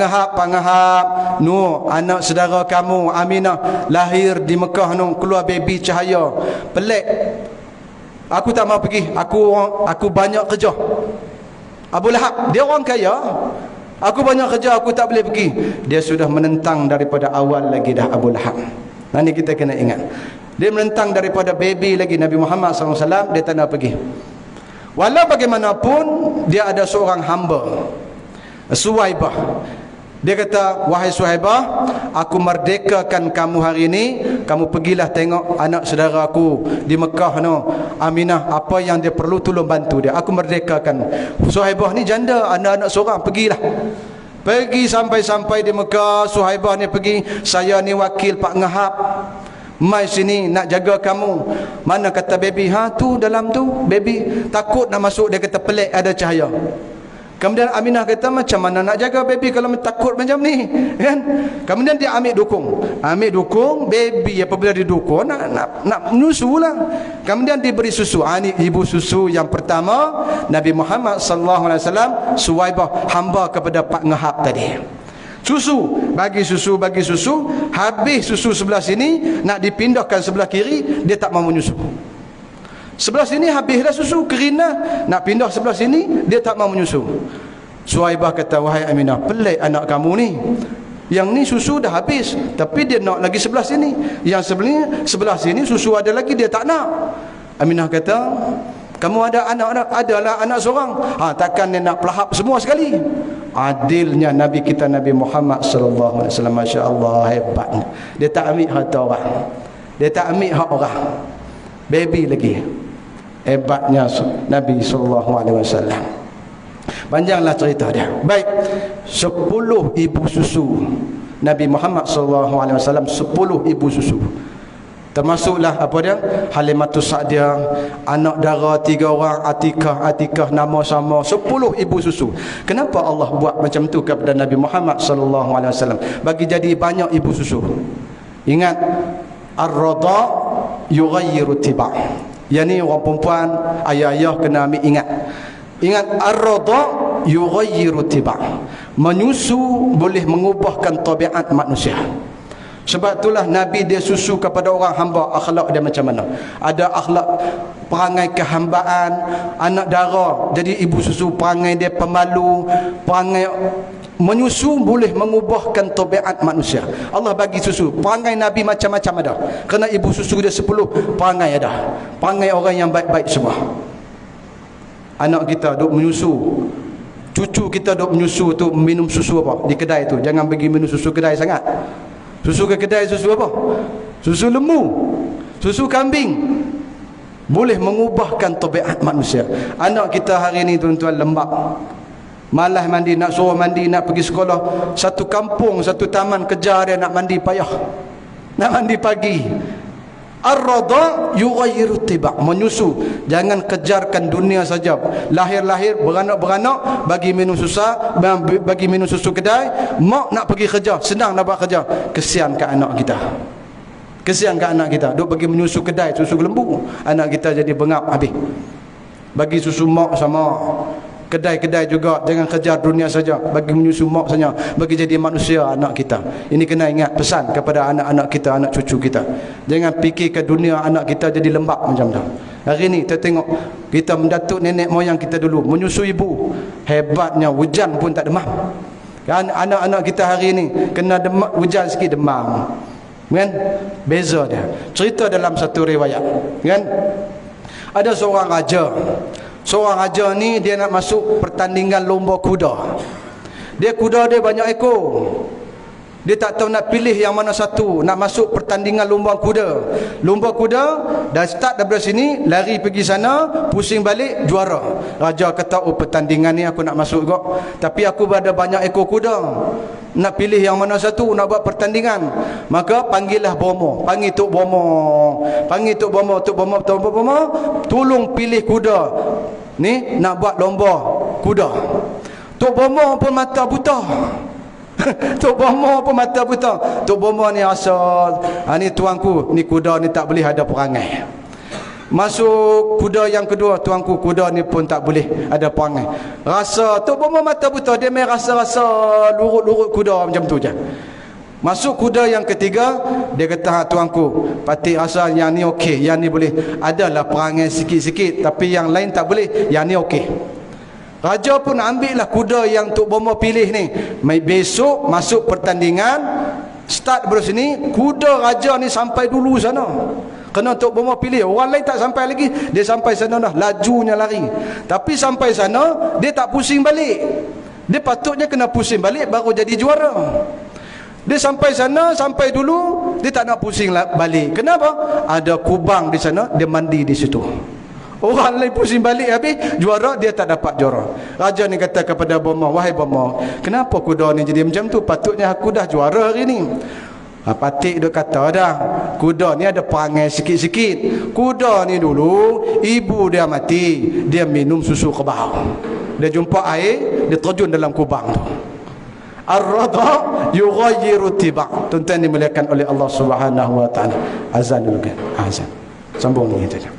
Ngahab, nu anak saudara kamu Aminah lahir di Mekah nu, keluar baby cahaya. Pelik. Aku tak mau pergi. Aku banyak kerja. Abu Lahab, dia orang kaya. Aku banyak kerja, aku tak boleh pergi. Dia sudah menentang daripada awal lagi dah Abu Lahab. Nanti kita kena ingat. Dia menentang daripada baby lagi Nabi Muhammad SAW, dia tak nak pergi. Walau bagaimanapun, dia ada seorang hamba, Suhaibah. Dia kata, wahai Suhaibah, aku merdekakan kamu hari ini. Kamu pergilah tengok anak saudara aku di Mekah no, Aminah, apa yang dia perlu tolong bantu dia. Aku merdekakan. Suhaibah ni janda, anak-anak seorang, pergilah. Pergi sampai di Mekah. Suhaibah ni pergi, saya ni wakil Pak Ngahab, mai sini nak jaga kamu. Mana kata baby? Tu dalam tu baby, takut nak masuk. Dia kata pelik ada cahaya. Kemudian Aminah kata, macam mana nak jaga baby kalau takut macam ni, kan? Kemudian dia ambil dukung baby apabila didukung nak menyusu lah. Kemudian diberi susu. Ini ibu susu yang pertama Nabi Muhammad sallallahu alaihi wasallam, Suwaibah, hamba kepada Pak Ngahab tadi. Bagi susu, habis susu sebelah sini nak dipindahkan sebelah kiri, dia tak mau menyusu. Sebelah sini habislah susu, kerina nak pindah sebelah sini, dia tak mau menyusu. Suhaibah kata, wahai Aminah, pelik anak kamu ni. Yang ni susu dah habis, tapi dia nak lagi sebelah sini. Yang sebelah sini susu ada lagi, dia tak nak. Aminah kata, kamu ada anak? Adalah anak seorang. Takkan dia nak pelahap semua sekali. Adilnya Nabi kita Nabi Muhammad sallallahu alaihi wasallam, masya-Allah, hebatnya. Dia tak ambil hak orang. Dia tak ambil hak orang. Baby lagi. Hebatnya Nabi sallallahu alaihi wasallam. Panjanglah cerita dia. Baik, 10 ibu susu Nabi Muhammad sallallahu alaihi wasallam, 10 ibu susu. Termasuklah apa dia? Halimatus Sa'diyah, anak dara 3 orang, Atikah nama sama, 10 ibu susu. Kenapa Allah buat macam tu kepada Nabi Muhammad sallallahu alaihi wasallam? Bagi jadi banyak ibu susu. Ingat, ar-radha yughayyiru tiba'. Yang ni orang perempuan, ayah-ayah kena ambil ingat ar-radha yughayyiru tiba'. Menyusu boleh mengubahkan tabiat manusia. Sebab itulah Nabi dia susu kepada orang hamba, akhlak dia macam mana. Ada akhlak perangai kehambaan, anak dara jadi ibu susu, perangai dia pemalu, perangai menyusu boleh mengubahkan tabiat manusia. Allah bagi susu, perangai Nabi macam-macam ada. Kerana ibu susu dia 10 perangai ada. Perangai orang yang baik-baik semua. Anak kita duk menyusu, cucu kita duk menyusu tu, minum susu apa di kedai tu. Jangan bagi minum susu kedai sangat. Susu ke kedai, susu apa? Susu lembu, susu kambing. Boleh mengubahkan tabiat manusia. Anak kita hari ni tuan-tuan lembab, malas mandi, nak suruh mandi, nak pergi sekolah. Satu kampung, satu taman kejar dia nak mandi, payah. Nak mandi pagi. Ar-radha yughayyiru tiba'. Menyusu. Jangan kejarkan dunia saja. Lahir-lahir, beranak-beranak, bagi minum susu kedai. Mak nak pergi kerja, senang nak buat kerja. Kesian kat anak kita. Kesian kat anak kita. Duk bagi menyusu kedai, susu lembu. Anak kita jadi bengap habis. Bagi susu mak sama. Kedai-kedai juga, jangan kejar dunia saja, bagi menyusu mak saja, bagi jadi manusia anak kita. Ini kena ingat pesan kepada anak-anak kita, anak cucu kita. Jangan fikir ke dunia anak kita jadi lembab macam tu. Hari ni kita tengok, kita mendatuk nenek moyang kita dulu menyusu ibu, hebatnya hujan pun tak demam. Kan anak-anak kita hari ni kena demam, hujan sikit demam. Kan? Beza dia. Cerita dalam satu riwayat, kan? Ada seorang raja. Seorang raja ni dia nak masuk pertandingan lomba kuda. Kuda dia banyak ekor. Dia tak tahu nak pilih yang mana satu. Nak masuk pertandingan lomba kuda. Lomba kuda dah start daripada sini, lari pergi sana, pusing balik, juara. Raja kata, oh pertandingan ni aku nak masuk kok, tapi aku ada banyak ekor kuda. Nak pilih yang mana satu, nak buat pertandingan. Maka panggillah Bomo. Panggil Tok Bomo. Panggil Tok Bomo. Tok Bomo, tolong pilih kuda ni, nak buat lomba kuda. Tok Bomo pun mata buta. Tok Bomo pun mata buta. Tok Bomo ni rasa, ni tuanku, ni kuda ni tak boleh ada perangai. Masuk kuda yang kedua, tuanku, kuda ni pun tak boleh ada perangai. Rasa Tok Bomo mata buta, dia main rasa-rasa lurut-lurut kuda macam tu je. Masuk kuda yang ketiga, dia kata, tuanku, patik rasa yang ni okey, yang ni boleh. Adalah perangai sikit-sikit, tapi yang lain tak boleh, yang ni okey. Raja pun ambil lah kuda yang Tok Bomo pilih ni. Besok masuk pertandingan, start dari sini, kuda raja ni sampai dulu sana. Kena Tok Bomo pilih. Orang lain tak sampai lagi, dia sampai sana dah, lajunya lari. Tapi sampai sana, dia tak pusing balik. Dia patutnya kena pusing balik baru jadi juara. Dia sampai sana, sampai dulu, dia tak nak pusing balik. Kenapa? Ada kubang di sana, dia mandi di situ. Orang lain pusing balik habis juara, dia tak dapat juara. Raja ni kata kepada Bomo, wahai Bomo, kenapa kuda ni jadi macam tu? Patutnya aku dah juara hari ni. Patik duk kata dah, kuda ni ada perangai sikit-sikit. Kuda ni dulu ibu dia mati, dia minum susu kebau. Dia jumpa air, dia terjun dalam kubang tu. Ar-radha yughayyiru tiba'. Tuan-tuan dimuliakan oleh Allah Subhanahu wa taala. Azan dulu kan. Azan. Sambung ni kita.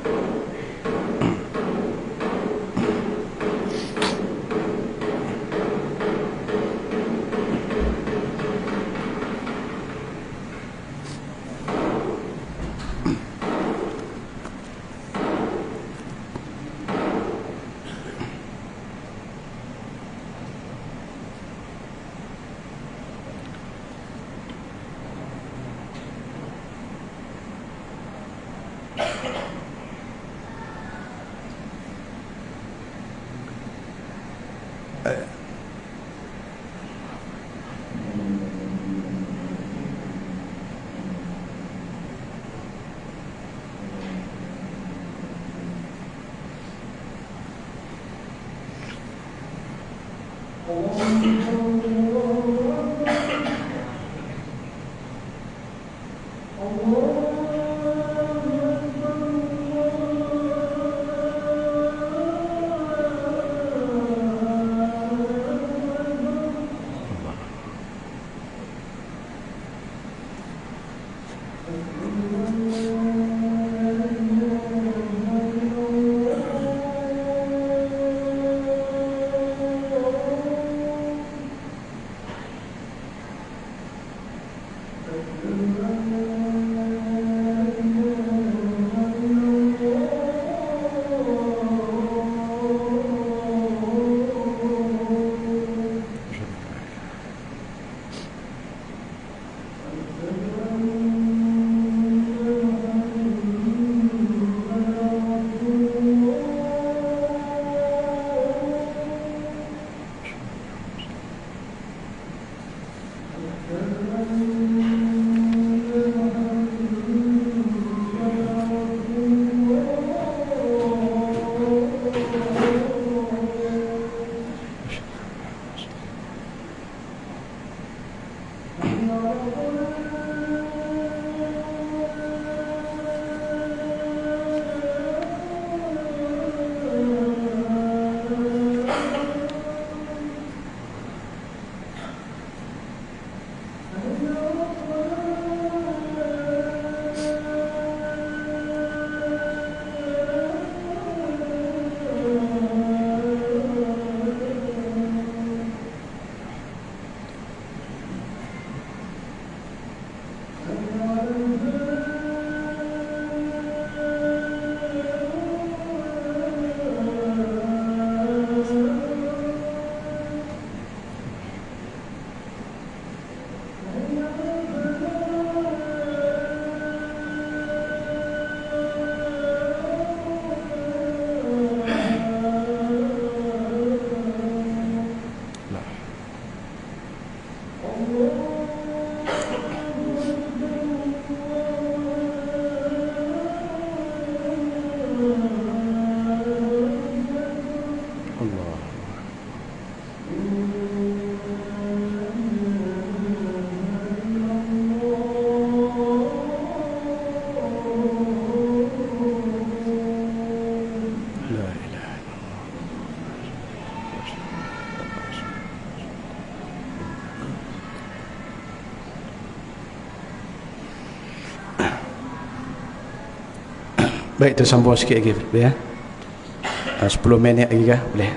Baik, tersambung sikit lagi boleh ya? 10 minit lagi kah? Boleh.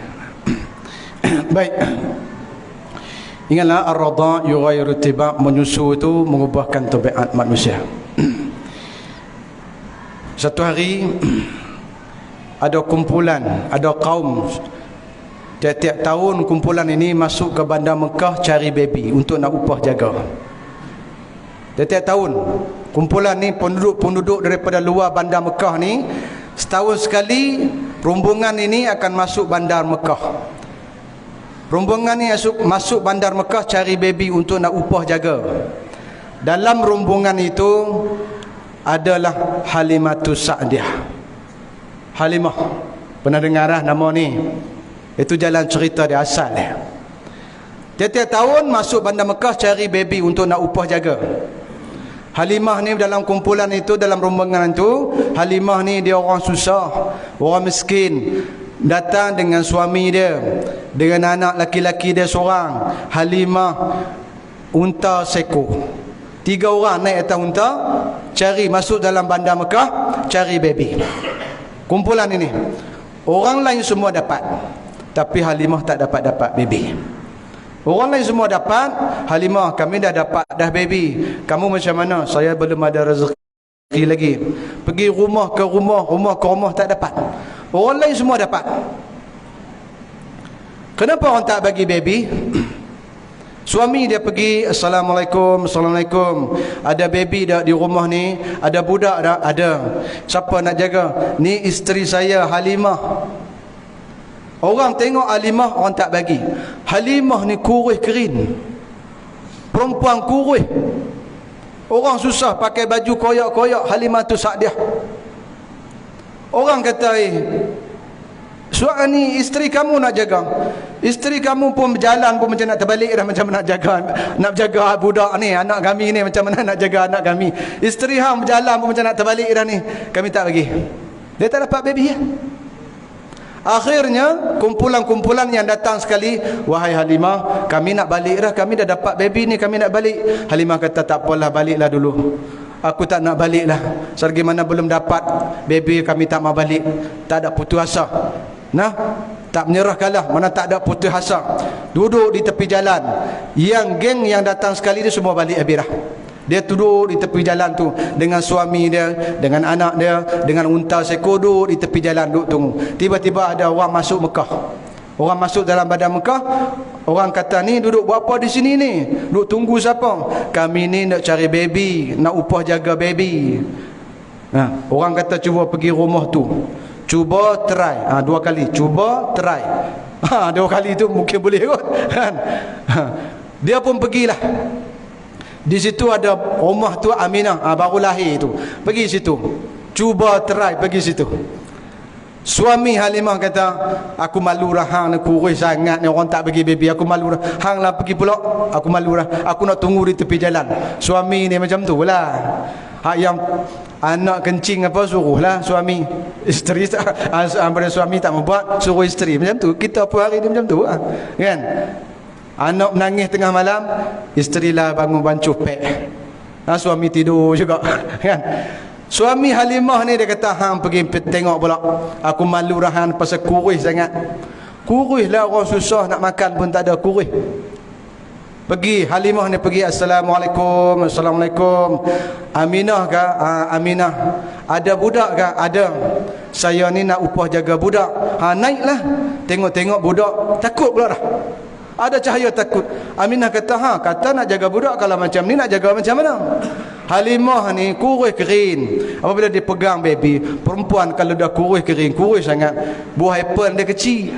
Baik. Ingatlah ar-radha yughayyiru tiba', menyusu itu mengubahkan tabiat manusia. Satu hari ada kumpulan, ada kaum, tiap-tiap tahun kumpulan ini masuk ke bandar Mekah cari baby untuk nak upah jaga. Tiap-tiap tahun kumpulan ni penduduk daripada luar bandar Mekah ni, setahun sekali rombongan ini akan masuk bandar Mekah. Rombongan ni masuk bandar Mekah cari baby untuk nak upah jaga. Dalam rombongan itu adalah Halimatus Sa'diyah. Halimah, pernah dengar lah nama ni? Itu jalan cerita dia asal dia. Tiap-tiap tahun masuk bandar Mekah cari baby untuk nak upah jaga. Halimah ni dalam kumpulan itu, dalam rombongan itu, Halimah ni dia orang susah, orang miskin. Datang dengan suami dia, dengan anak laki-laki dia seorang. Halimah unta seekor. 3 orang naik atas unta, cari masuk dalam bandar Mekah, cari baby. Kumpulan ini, orang lain semua dapat, tapi Halimah tak dapat baby. Orang lain semua dapat, Halimah kami dah dapat dah baby. Kamu macam mana? Saya belum ada rezeki lagi. Pergi rumah ke rumah tak dapat. Orang lain semua dapat. Kenapa orang tak bagi baby? Suami dia pergi, Assalamualaikum. Ada baby dah di rumah ni? Ada budak dah? Ada. Siapa nak jaga? Ni isteri saya, Halimah. Orang tengok Halimah, orang tak bagi. Halimah ni kurus kering, perempuan kurus. Orang susah pakai baju koyak-koyak, Halimah tu Sa'diah. Orang kata, ni isteri kamu nak jaga. Isteri kamu pun berjalan pun macam nak terbalik dah, macam nak jaga budak ni, anak kami ni, macam mana nak jaga anak kami. Isteri hang berjalan pun macam nak terbalik dah ni. Kami tak bagi. Dia tak dapat baby ya. Akhirnya kumpulan-kumpulan yang datang sekali, wahai Halimah, kami nak balik dah, kami dah dapat baby ni, kami nak balik. Halimah kata, tak apalah, baliklah dulu. Aku tak nak balik lah. Selagi mana belum dapat baby, kami tak mau balik. Tak ada putus asa. Nah, tak menyerah kalah, mana tak ada putus asa. Duduk di tepi jalan. Yang geng yang datang sekali dia semua balik habis dah. Dia duduk di tepi jalan tu dengan suami dia, dengan anak dia, dengan unta seekor, duduk di tepi jalan, duduk tunggu. Tiba-tiba ada orang masuk Mekah. Orang masuk dalam badan Mekah. Orang kata, ni duduk buat apa di sini ni? Duduk tunggu siapa? Kami ni nak cari baby, nak upah jaga baby. Orang kata, cuba pergi rumah tu, cuba try. 2 kali, cuba try. 2 kali tu mungkin boleh kot. Dia pun pergilah. Di situ ada rumah tu Aminah, baru lahir tu. Pergi situ, cuba try pergi situ. Suami Halimah kata, aku malu dah, hang ni kurus sangat ni, orang tak bagi baby, aku malu dah. Hang lah pergi pula, aku malu dah, aku nak tunggu di tepi jalan. Suami ni macam tu lah. Hak yang anak kencing apa, suruh lah suami. Isteri pada suami tak membuat, suruh isteri. Macam tu, kita apa hari ni macam tu kan. Anak menangis tengah malam, isterilah bangun bancuh pek. Suami tidur juga kan. Suami Halimah ni dia kata, hang pergi tengok pula. Aku malu dah hang pasal kurus sangat. Kurus lah, orang susah nak makan pun tak ada kurus. Pergi Halimah ni pergi, Assalamualaikum. Aminah ke? Aminah. Ada budak ke? Ada. Saya ni nak upah jaga budak. Naiklah. Tengok-tengok budak, takut pula dah. Ada cahaya takut. Aminah kata, kata nak jaga budak, kalau macam ni nak jaga macam mana? Halimah ni kurus kering. Apabila dia pegang baby, perempuan kalau dah kurus kering, kurus sangat, buah apple dia kecil.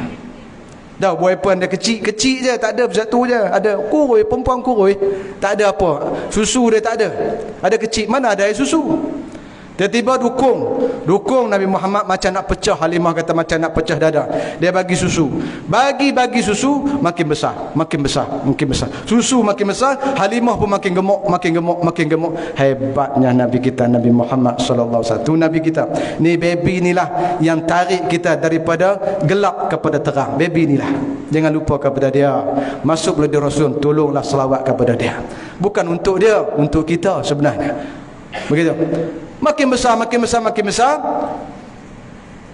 Dah buah apple dia kecil je, tak ada satu je. Ada kurus, perempuan kurus, tak ada apa. Susu dia tak ada. Ada kecil, mana ada air susu? Tiba-tiba dukung Nabi Muhammad macam nak pecah. Halimah kata macam nak pecah dada. Dia bagi susu. Bagi susu, makin besar. Susu makin besar, Halimah pun makin gemuk. Hebatnya Nabi kita, Nabi Muhammad sallallahu alaihi wasallam. Nabi kita. Ni baby inilah yang tarik kita daripada gelap kepada terang. Baby inilah. Jangan lupa kepada dia. Masuk melalui Rasul, tolonglah selawat kepada dia. Bukan untuk dia, untuk kita sebenarnya. Begitu. Makin besar.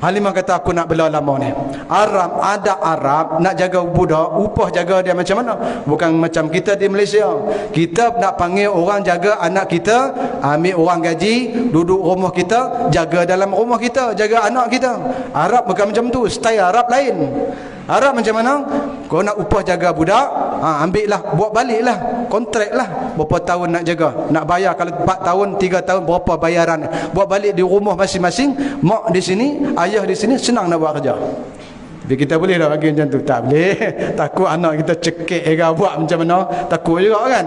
Halimah kata, aku nak bela lama ni. Arab nak jaga budak, upah jaga dia macam mana? Bukan macam kita di Malaysia. Kita nak panggil orang jaga anak kita, ambil orang gaji, duduk rumah kita, jaga dalam rumah kita, jaga anak kita. Arab bukan macam tu, style Arab lain. Arab macam mana? Kau nak upah jaga budak, ambil lah, buat balik lah, kontrak lah. Berapa tahun nak jaga, nak bayar. Kalau 4 tahun, 3 tahun, berapa bayaran. Buat balik di rumah masing-masing. Mak di sini, ayah di sini, senang nak buat kerja. Tapi kita boleh tak bagi macam tu? Tak boleh. Takut anak kita cekik ke, buat macam mana, takut juga kan.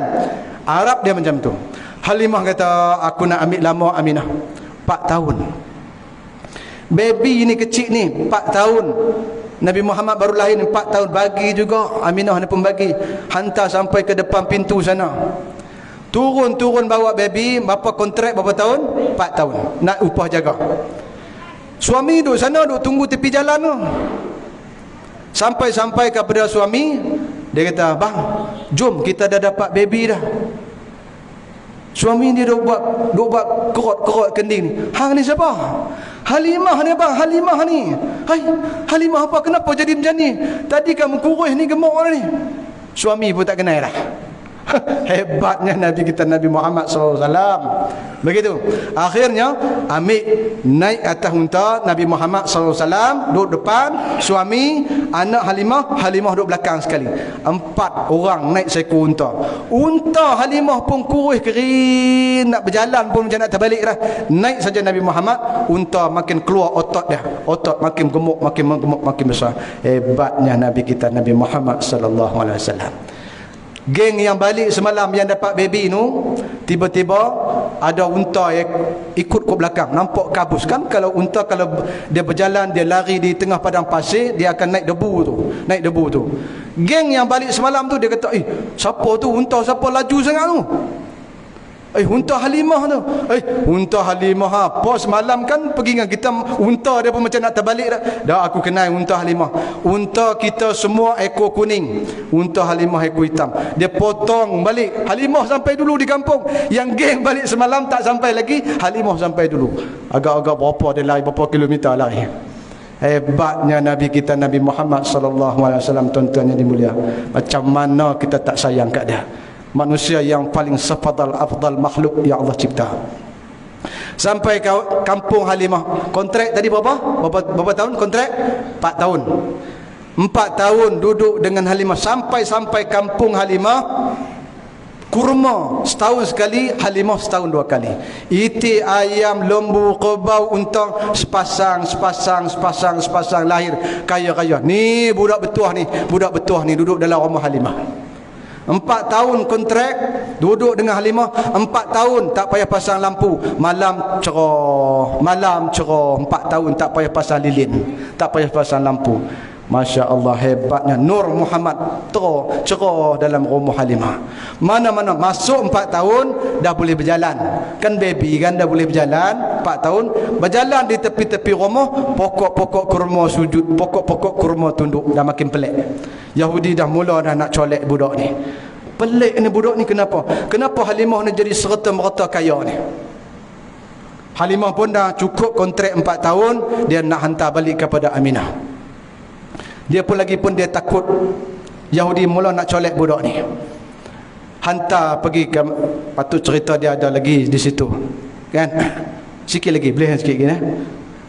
Arab dia macam tu. Halimah kata, aku nak ambil lama Aminah 4 tahun. Baby ni kecil ni 4 tahun. Nabi Muhammad baru lahir 4 tahun. Bagi juga Aminah ni pun bagi. Hantar sampai ke depan pintu sana. Turun bawa baby, berapa kontrak berapa tahun? 4 tahun. Nak upah jaga. Suami duduk sana, duduk tunggu tepi jalan tu. Sampai kepada suami, dia kata, bang, jom kita dah dapat baby dah. Suami dia duk buat kerot kening ni. Hang ni siapa? Halimah ni bang, Halimah ni. Hai, Halimah apa? Kenapa jadi macam ni? Tadi kamu kurus ni gemuk ni. Suami pun tak kenal dah. Hebatnya Nabi kita Nabi Muhammad SAW. Begitu. Akhirnya ambil naik atas unta Nabi Muhammad SAW, duduk depan, suami, anak Halimah duduk belakang sekali. 4 orang naik seekor unta. Unta Halimah pun kurus kering, nak berjalan pun macam nak terbalik dah. Naik saja Nabi Muhammad, unta makin keluar otot dia. Otot makin gemuk, makin besar. Hebatnya Nabi kita Nabi Muhammad SAW. Geng yang balik semalam yang dapat baby tu, tiba-tiba ada unta yang ikut ke belakang, nampak kabus kan. Kalau unta kalau dia berjalan, dia lari di tengah padang pasir, dia akan naik debu tu. Geng yang balik semalam tu dia kata, siapa tu? Unta siapa laju sangat tu? Unta Halimah tu. Unta Halimah apa? Semalam kan pergi dengan kita, unta dia pun macam nak terbalik dah. Dah aku kenal unta Halimah. Unta kita semua ekor kuning, unta Halimah ekor hitam. Dia potong balik. Halimah sampai dulu di kampung. Yang geng balik semalam tak sampai lagi, Halimah sampai dulu. Agak-agak berapa dia lari, berapa kilometer lari. Hebatnya Nabi kita Nabi Muhammad SAW, tuan-tuan yang dimulia. Macam mana kita tak sayang kat dia. Manusia yang paling afdal makhluk yang Allah cipta. Sampai ke kampung Halimah. Kontrak tadi berapa tahun kontrak? 4 tahun. 4 tahun duduk dengan Halimah. Sampai kampung Halimah, kurma setahun sekali, Halimah setahun 2 kali. Iti, ayam, lembu, kerbau, unta sepasang lahir kaya-kaya. Ni budak betuah ni duduk dalam rumah Halimah. 4 tahun kontrak duduk dengan Halimah. 4 tahun tak payah pasang lampu, malam cerah. 4 tahun tak payah pasang lilin, tak payah pasang lampu. Masya Allah, hebatnya Nur Muhammad cerah dalam rumah Halimah. Mana-mana masuk 4 tahun dah boleh berjalan. Kan baby kan dah boleh berjalan. 4 tahun berjalan di tepi-tepi rumah, pokok-pokok kurma sujud, pokok-pokok kurma tunduk. Dah makin pelik. Yahudi dah mula dah nak colek budak ni. Pelik ni budak ni, kenapa Halimah ni jadi serta-merta kaya ni. Halimah pun dah cukup kontrak 4 tahun, dia nak hantar balik kepada Aminah. Dia pun dia takut Yahudi mula nak colek budak ni. Hantar pergi ke, patut cerita dia ada lagi di situ kan. Sikit lagi, boleh sikit lagi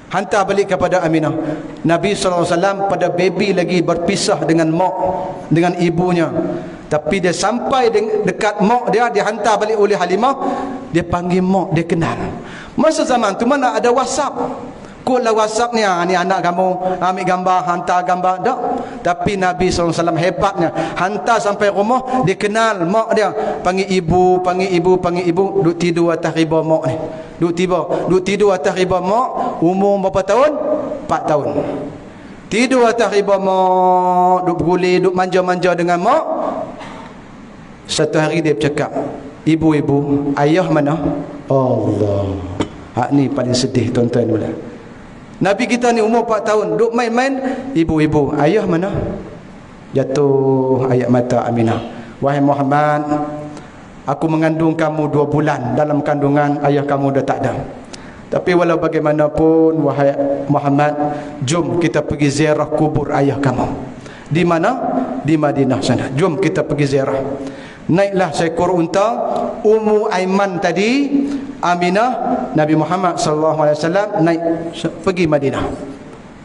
hantar balik kepada Aminah. Nabi SAW pada baby lagi berpisah dengan mak, dengan ibunya. Tapi dia sampai dekat mak dia hantar balik oleh Halimah. Dia panggil mak, dia kenal. Masa zaman tu mana ada WhatsApp. Kodlah WhatsApp ni anak kamu, ambil gambar, hantar gambar. Tak. Tapi Nabi SAW hebatnya, hantar sampai rumah, dia kenal mak dia. Panggil ibu. Duk tidur atas riba mak ni. Duk tidur atas riba mak. Umur berapa tahun? 4 tahun. Tidur atas riba mak, duk bergulir, duk manja-manja dengan mak. Satu hari dia bercakap, ibu, ayah mana? Allah. Hak ni paling sedih tuan-tuan mula. Nabi kita ni umur 4 tahun, duk main-main, ibu, ayah mana? Jatuh ayat mata Aminah. Wahai Muhammad, aku mengandung kamu 2 bulan. Dalam kandungan ayah kamu dah tak ada. Tapi walau bagaimanapun, wahai Muhammad, jom kita pergi ziarah kubur ayah kamu. Di mana? Di Madinah sana. Jom kita pergi ziarah. Naiklah seekor unta, Ummu Aiman tadi, Aminah, Nabi Muhammad SAW naik pergi Madinah.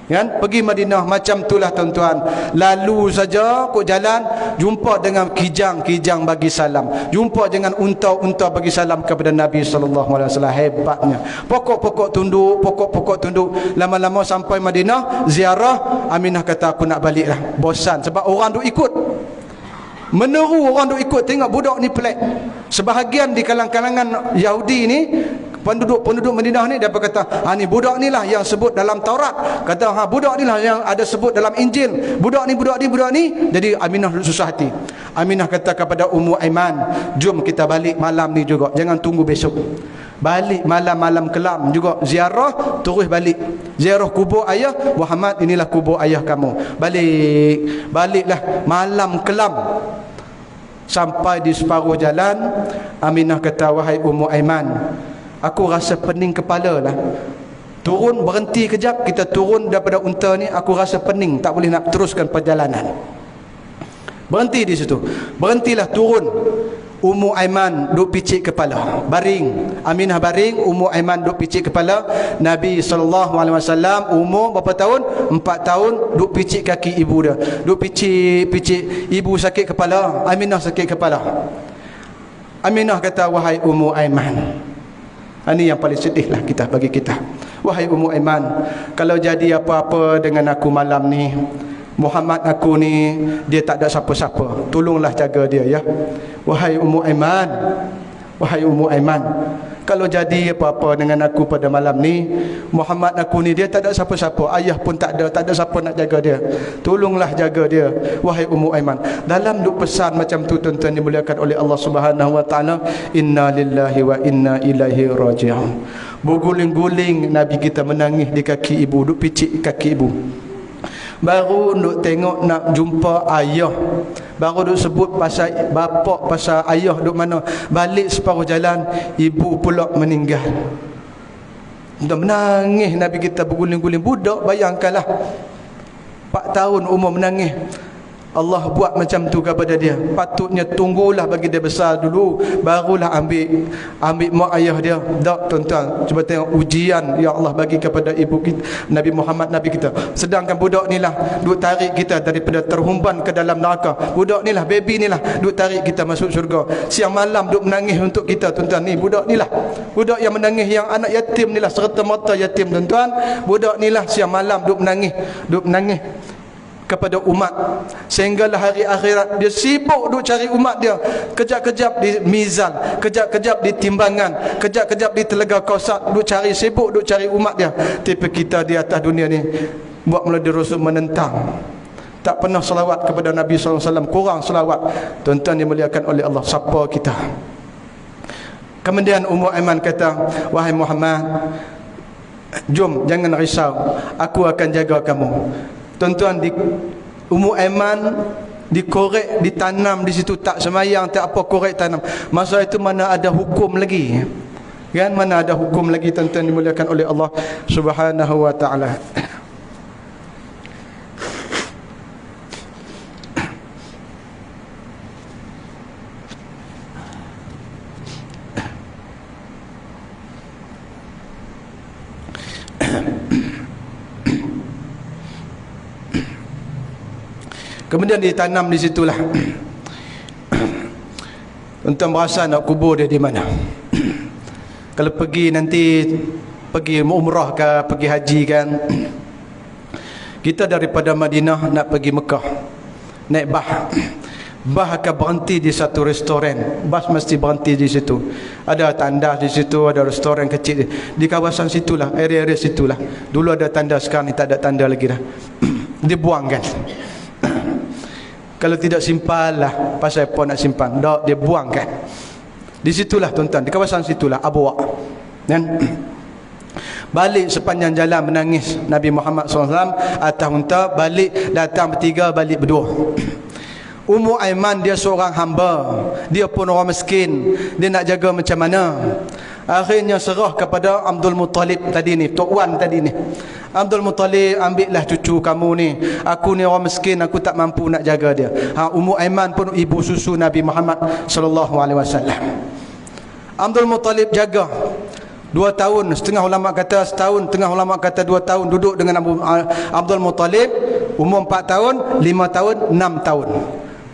Kan? Pergi Madinah macam itulah tuan-tuan. Lalu saja kok jalan, jumpa dengan kijang bagi salam. Jumpa dengan unta bagi salam kepada Nabi SAW. Hebatnya. Pokok-pokok tunduk. Lama-lama sampai Madinah, ziarah. Aminah kata, aku nak balik lah. Bosan sebab orang duk ikut. Meneru orang duk ikut, tengok budak ni pelik. Sebahagian di kalangan Yahudi ni, penduduk Madinah ni, dia berkata, ni budak ni lah yang sebut dalam Taurat. Kata, budak ni lah yang ada sebut dalam Injil. Budak ni. Jadi Aminah susah hati. Aminah kata kepada Ummu Aiman, jom kita balik malam ni juga, jangan tunggu besok. Balik malam-malam kelam juga ziarah, terus balik ziarah kubur ayah Muhammad, inilah kubur ayah kamu. Baliklah malam kelam. Sampai di separuh jalan, Aminah kata, wahai Ummu Aiman, aku rasa pening kepala lah. Turun, berhenti kejap, kita turun daripada unta ni, aku rasa pening, tak boleh nak teruskan perjalanan. Berhenti di situ. Berhentilah, turun. Ummu Aiman duk picit kepala, baring. Aminah baring, Ummu Aiman duk picit kepala. Nabi SAW umur berapa tahun? 4 tahun, duk picit kaki ibu dia. Duk picit ibu sakit kepala, Aminah sakit kepala. Aminah kata, wahai Ummu Aiman, ini yang paling sedih lah kita, bagi kita. Wahai Ummu Aiman, kalau jadi apa-apa dengan aku malam ni, Muhammad aku ni dia tak ada siapa-siapa, tolonglah jaga dia ya. Wahai Ummu Aiman, wahai Ummu Aiman, kalau jadi apa-apa dengan aku pada malam ni, Muhammad aku ni dia tak ada siapa-siapa, ayah pun tak ada siapa nak jaga dia, tolonglah jaga dia. Wahai Ummu Aiman. Dalam duk pesan macam tu, tuan-tuan dimuliakan oleh Allah Subhanahu wa taala, inna lillahi wa inna ilaihi raji'un. Berguling-guling Nabi kita menangis di kaki ibu, duk picit kaki ibu. Baru duk tengok nak jumpa ayah, baru duk sebut pasal bapak, pasal ayah duk mana, balik separuh jalan ibu pula meninggal. Dah menangis Nabi kita, berguling-guling. Budak bayangkanlah 4 tahun umur menangis. Allah buat macam tu kepada dia. Patutnya tunggulah bagi dia besar dulu, barulah ambil mak ayah dia. Tak, tuan-tuan, cuba tengok ujian ya Allah bagi kepada ibu kita, Nabi Muhammad, Nabi kita. Sedangkan budak ni lah duk tarik kita daripada terhumban ke dalam neraka. Budak ni lah, baby ni lah duk tarik kita masuk syurga. Siang malam duk menangis untuk kita, tuan-tuan. Ni budak ni lah, budak yang menangis, yang anak yatim ni lah, serta mata yatim, tuan-tuan. Budak ni lah siang malam duk menangis kepada umat, sehinggalah hari akhirat dia sibuk duk cari umat dia. Kejap-kejap di mizan, kejap-kejap di timbangan, kejap-kejap di telaga kausar, sibuk duk cari umat dia. Tapi kita di atas dunia ni buat mula dirusul menentang, tak pernah selawat kepada Nabi SAW, kurang selawat. Tuan-tuan dimuliakan oleh Allah, siapa kita? Kemudian Ummu Aiman kata, wahai Muhammad, jom, jangan risau, aku akan jaga kamu. Tuan-tuan, di Ummu Aiman dikorek, ditanam di situ, tak semayang, tak apa, korek tanam. Masa itu mana ada hukum lagi, kan? Mana ada hukum lagi, tuan-tuan dimuliakan oleh Allah Subhanahu wa taala. Kemudian ditanam di situlah. Tuan-tuan berasa nak kubur dia di mana? Kalau pergi nanti, pergi umrah ke, pergi haji kan, kita daripada Madinah nak pergi Mekah, naik bah akan berhenti di satu restoran. Bas mesti berhenti di situ. Ada tandas di situ, ada restoran kecil di kawasan situlah, area-area situlah. Dulu ada tanda, sekarang ni tak ada tanda lagi dah. Dibuang kan. Kalau tidak simpan lah, pasal apa nak simpan? Tak, dia buang kan. Di situlah tuan-tuan, di kawasan situlah Abwa. Dan balik sepanjang jalan menangis Nabi Muhammad SAW atas unta, balik datang bertiga, balik berdua. Ummu Aiman dia seorang hamba, dia pun orang miskin, dia nak jaga macam mana? Akhirnya serah kepada Abdul Muttalib tadi ni, Tok Wan tadi ni. Abdul Muttalib, ambillah cucu kamu ni, aku ni orang miskin, aku tak mampu nak jaga dia. Ummu Aiman pun ibu susu Nabi Muhammad SAW. Abdul Muttalib jaga 2 tahun, setengah ulama kata setahun, tengah ulama kata 2 tahun duduk dengan Abdul Muttalib. Umur 4 tahun, 5 tahun, 6 tahun.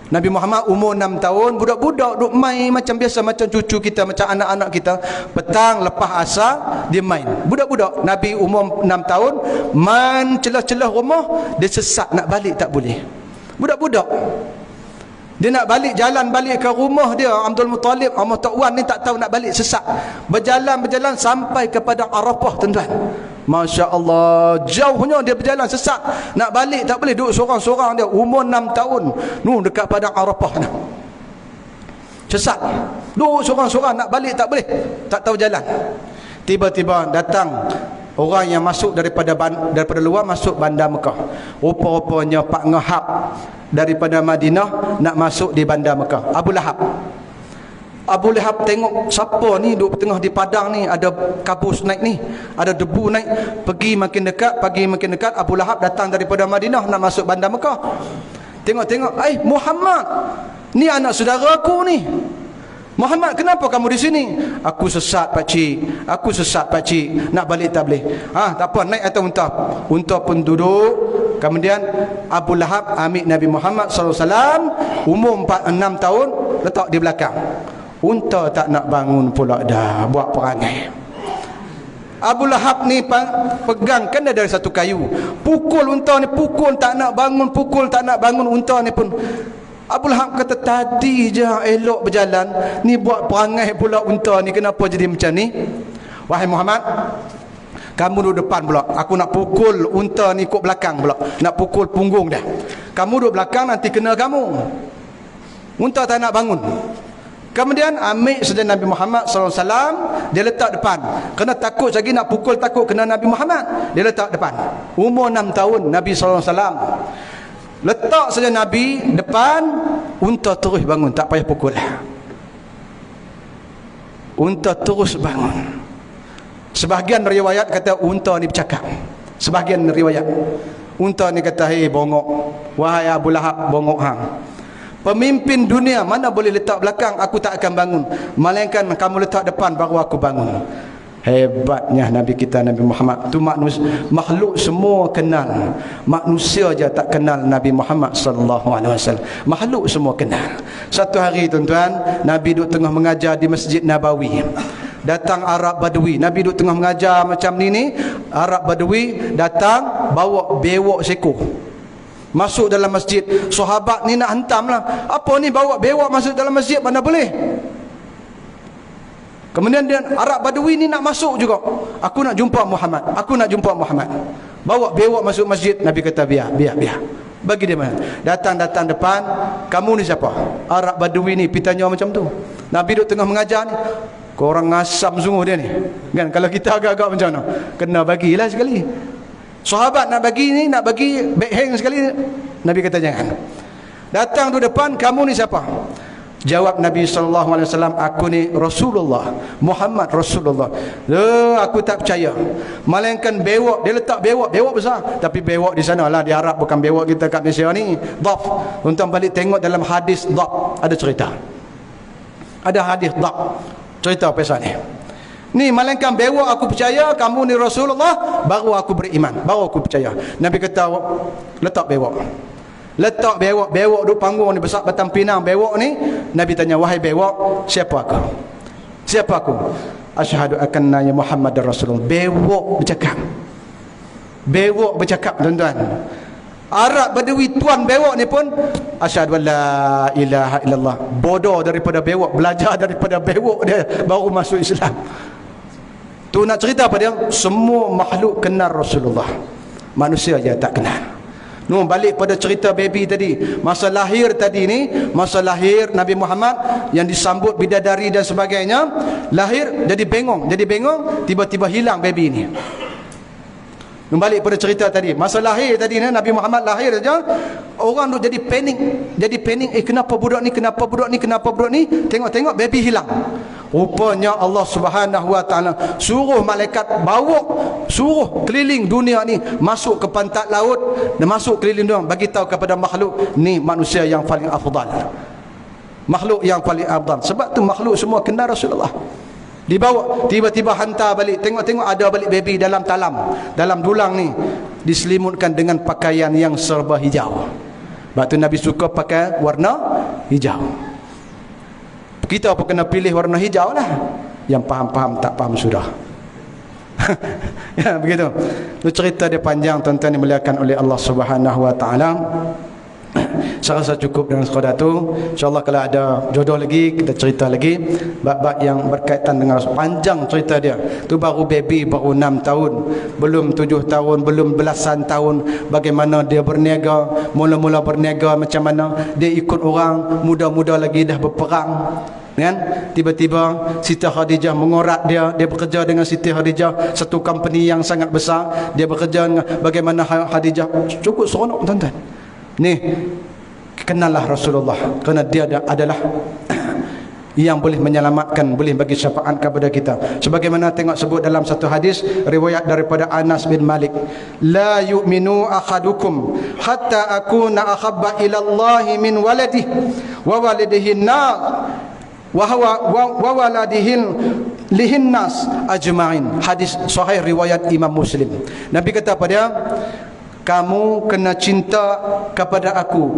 Nabi Muhammad umur 6 tahun, budak-budak duk main macam biasa, macam cucu kita, macam anak-anak kita. Petang lepas asar dia main. Budak-budak, Nabi umur 6 tahun, main celah-celah rumah, dia sesat nak balik tak boleh. Budak-budak. Dia nak balik, jalan balik ke rumah dia, Abdul Muttalib, Ahmad Tok Wan ni tak tahu nak balik, sesat. Berjalan sampai kepada Arafah, tuan-tuan. Masya Allah, jauhnya dia berjalan sesat. Nak balik tak boleh, duduk sorang-sorang dia, umur 6 tahun. Dekat padang Arafah ni. Sesat. Duduk sorang-sorang, nak balik tak boleh, tak tahu jalan. Tiba-tiba datang orang yang masuk daripada luar, masuk bandar Mekah. Rupa-rupanya Pak Ngahab daripada Madinah nak masuk di bandar Mekah. Abu Lahab tengok siapa ni duduk tengah di padang ni, ada kabus naik ni, ada debu naik, pergi makin dekat. Abu Lahab datang daripada Madinah nak masuk bandar Mekah. Tengok, Muhammad, ni anak saudara aku ni. Muhammad, kenapa kamu di sini? Aku sesat pakcik, nak balik tak boleh. Tak apa, naik atas unta. Unta pun duduk. Kemudian Abu Lahab ambil Nabi Muhammad SAW, umur 6 tahun, letak di belakang. Unta tak nak bangun pula dah, buat perangai. Abu Lahab ni pegang, kan ada satu kayu, pukul unta ni, pukul tak nak bangun unta ni pun. Abu Lahab kata, tadi je elok berjalan, ni buat perangai pula unta ni, kenapa jadi macam ni? Wahai Muhammad, kamu duduk depan pula, aku nak pukul unta ni kot belakang pula, nak pukul punggung dah. Kamu duduk belakang, nanti kena kamu. Unta tak nak bangun. Kemudian ambil saja Nabi Muhammad SAW, dia letak depan. Kena takut lagi nak pukul, takut kena Nabi Muhammad, dia letak depan. Umur 6 tahun Nabi SAW. Letak saja Nabi depan, unta terus bangun, tak payah pukul. Unta terus bangun. Sebahagian riwayat kata unta ni bercakap. Sebahagian riwayat unta ni kata, hei bongok, wahai Abu Lahab, bongok hang. Pemimpin dunia mana boleh letak belakang, aku tak akan bangun, melainkan kamu letak depan baru aku bangun. Hebatnya Nabi kita Nabi Muhammad tu, makhluk semua kenal, manusia je tak kenal Nabi Muhammad sallallahu alaihi wasallam. Makhluk semua kenal. Satu hari tuan-tuan, Nabi duduk tengah mengajar di Masjid Nabawi. Datang Arab Badui, Nabi duduk tengah mengajar macam ni, Arab Badui datang bawa bewok seekor masuk dalam masjid. Sahabat ni nak hantam lah, apa ni bawa bewok masuk dalam masjid, mana boleh. Kemudian dia, Arab Badui ni nak masuk juga, aku nak jumpa Muhammad. Bawa bewok masuk masjid. Nabi kata biar, bagi dia mana. Datang depan, kamu ni siapa? Arab Badui ni, pitanya macam tu. Nabi duduk tengah mengajar ni, korang ngasam sungguh dia ni kan. Kalau kita agak-agak macam mana, kena bagilah sekali. Sahabat nak bagi backhand sekali, Nabi kata jangan. Datang tu depan, kamu ni siapa? Jawab Nabi SAW, aku ni Rasulullah, Muhammad Rasulullah. Aku tak percaya, melainkan bewok. Dia letak bewok besar, tapi bewok di sana lah, di Arab, bukan bewok kita kat Malaysia ni. Dhaf. Tuan balik tengok dalam hadis dhaf, ada cerita, ada hadis dhaf, cerita pasal ni, melainkan bewok aku percaya, kamu ni Rasulullah, baru aku beriman, baru aku percaya. Nabi kata, letak bewok duk panggung ni, besar batang pinang bewok ni. Nabi tanya, wahai bewok, siapa aku? Asyhadu anna ya Muhammadar Rasulullah. Bewok bercakap tuan-tuan. Arab Badui tuan bewok ni pun asyhadu an la ilaha illallah. Bodoh daripada bewok, belajar daripada bewok dia, baru masuk Islam. Tu nak cerita apa dia? Semua makhluk kenal Rasulullah, manusia je tak kenal. Balik pada cerita baby tadi, masa lahir tadi ni, masa lahir Nabi Muhammad yang disambut bidadari dan sebagainya, lahir jadi bengong, tiba-tiba hilang baby ni. Balik pada cerita tadi, masa lahir tadi ni, Nabi Muhammad lahir saja, orang tu jadi panik, kenapa budak ni, tengok baby hilang. Rupanya Allah Subhanahu wa taala suruh malaikat suruh keliling dunia ni, masuk ke pantat laut dan masuk keliling dunia, bagi tahu kepada makhluk ni manusia yang paling afdal, makhluk yang paling afdal. Sebab tu makhluk semua kenal Rasulullah. Dibawa, tiba-tiba hantar balik, tengok ada balik baby dalam dulang ni, diselimutkan dengan pakaian yang serba hijau. Sebab tu Nabi suka pakai warna hijau. Kita pun kena pilih warna hijau lah. Yang faham tak faham sudah. Ya, begitu. Itu cerita dia panjang, tuan-tuan dimuliakan oleh Allah Subhanahu wa taala. Saya rasa cukup dengan sekadar tu. InsyaAllah kalau ada jodoh lagi, kita cerita lagi bab-bab yang berkaitan dengan panjang cerita dia. Tu baru baby, baru 6 tahun, belum 7 tahun, belum belasan tahun. Bagaimana dia berniaga, mula-mula berniaga macam mana, dia ikut orang, muda-muda lagi dah berperang. Kan? Tiba-tiba Siti Khadijah mengorat dia bekerja dengan Siti Khadijah, satu company yang sangat besar. Dia bekerja dengan bagaimana Khadijah, cukup seronok tuan-tuan. Ni kenallah Rasulullah, kerana dia adalah yang boleh menyelamatkan, boleh bagi syafaat kepada kita. Sebagaimana tengok sebut dalam satu hadis riwayat daripada Anas bin Malik, la yu'minu ahadukum hatta akuna ahabba ila Allah min waladihi wa walidihi nar wa waladihin lihin nas ajma'in. Hadis sahih riwayat Imam Muslim. Nabi kata pada kamu kena cinta kepada aku.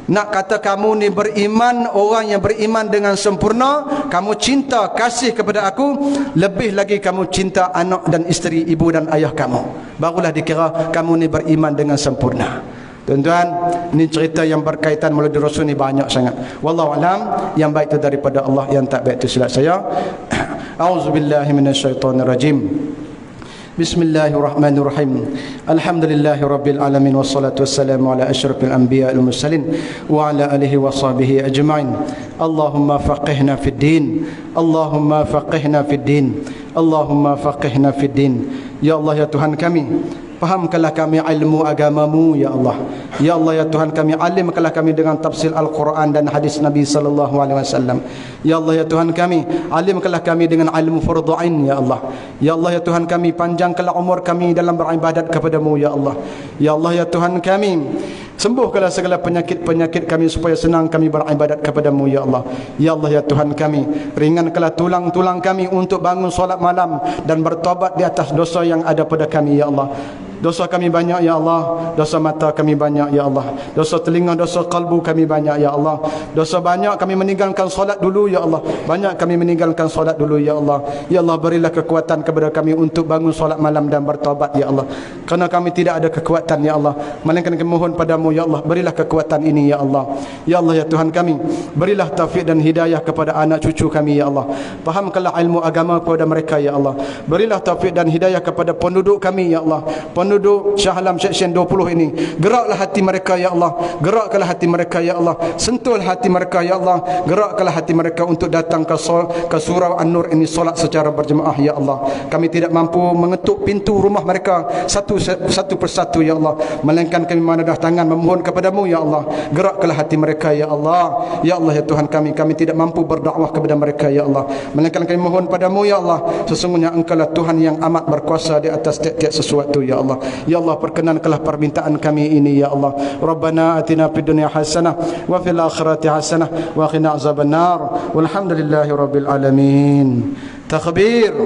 Nak kata kamu ni beriman, orang yang beriman dengan sempurna, kamu cinta kasih kepada aku, lebih lagi kamu cinta anak dan isteri, ibu dan ayah kamu, barulah dikira kamu ni beriman dengan sempurna. Tuan-tuan, ini cerita yang berkaitan melalui Rasul ni banyak sangat. Wallahu alam, yang baik itu daripada Allah, yang tak baik itu silap saya. A'udzubillahi minasyaitonirrajim. Bismillahirrahmanirrahim. Alhamdulillahi rabbil alamin, wassalatu wassalamu ala asyrafil anbiya wal mursalin wa ala alihi wa sahbihi ajma'in. Allahumma faqihna fid din. Allahumma faqihna fid din. Allahumma faqihna fid din. Ya Allah, ya Tuhan kami, fahamkanlah kami ilmu agamamu ya Allah. Ya Allah, ya Tuhan kami, alimkanlah kami dengan tafsir Al-Quran dan hadis Nabi sallallahu alaihi wasallam. Ya Allah, ya Tuhan kami, alimkanlah kami dengan ilmu fardhu ain ya Allah. Ya Allah, ya Tuhan kami, panjangkanlah umur kami dalam beribadat kepadamu ya Allah. Ya Allah, ya Tuhan kami, sembuhkanlah segala penyakit-penyakit kami supaya senang kami beribadat kepadamu ya Allah. Ya Allah, ya Tuhan kami, ringankanlah tulang-tulang kami untuk bangun solat malam dan bertobat di atas dosa yang ada pada kami ya Allah. Dosa kami banyak ya Allah, dosa mata kami banyak ya Allah, dosa telinga, dosa kalbu kami banyak ya Allah, dosa banyak kami meninggalkan solat dulu ya Allah, banyak kami meninggalkan solat dulu ya Allah. Ya Allah, berilah kekuatan kepada kami untuk bangun solat malam dan bertaubat ya Allah, kerana kami tidak ada kekuatan ya Allah, melainkan kami mohon padamu ya Allah, berilah kekuatan ini ya Allah. Ya Allah, ya Tuhan kami, berilah taufik dan hidayah kepada anak cucu kami ya Allah, fahamkanlah ilmu agama kepada mereka ya Allah, berilah taufik dan hidayah kepada penduduk kami ya Allah, penduduk Shah Alam Seksyen 20 ini, geraklah hati mereka ya Allah, gerakkanlah hati mereka ya Allah, sentuhlah hati mereka ya Allah, gerakkanlah hati mereka untuk datang ke surau An-Nur ini solat secara berjemaah ya Allah. Kami tidak mampu mengetuk pintu rumah mereka satu persatu ya Allah, melainkan kami menadah tangan memohon kepadamu ya Allah, gerakkanlah hati mereka ya Allah. Ya Allah, ya Tuhan kami, kami tidak mampu berdakwah kepada mereka ya Allah, melainkan kami mohon padamu ya Allah, sesungguhnya Engkaulah Tuhan yang amat berkuasa di atas tiap-tiap sesuatu ya Allah. Ya Allah, perkenankanlah permintaan kami ini ya Allah. Rabbana atina fid dunya hasanah wa fil akhirati hasanah wa qina azabannar. Walhamdulillahi rabbil alamin. Takbir.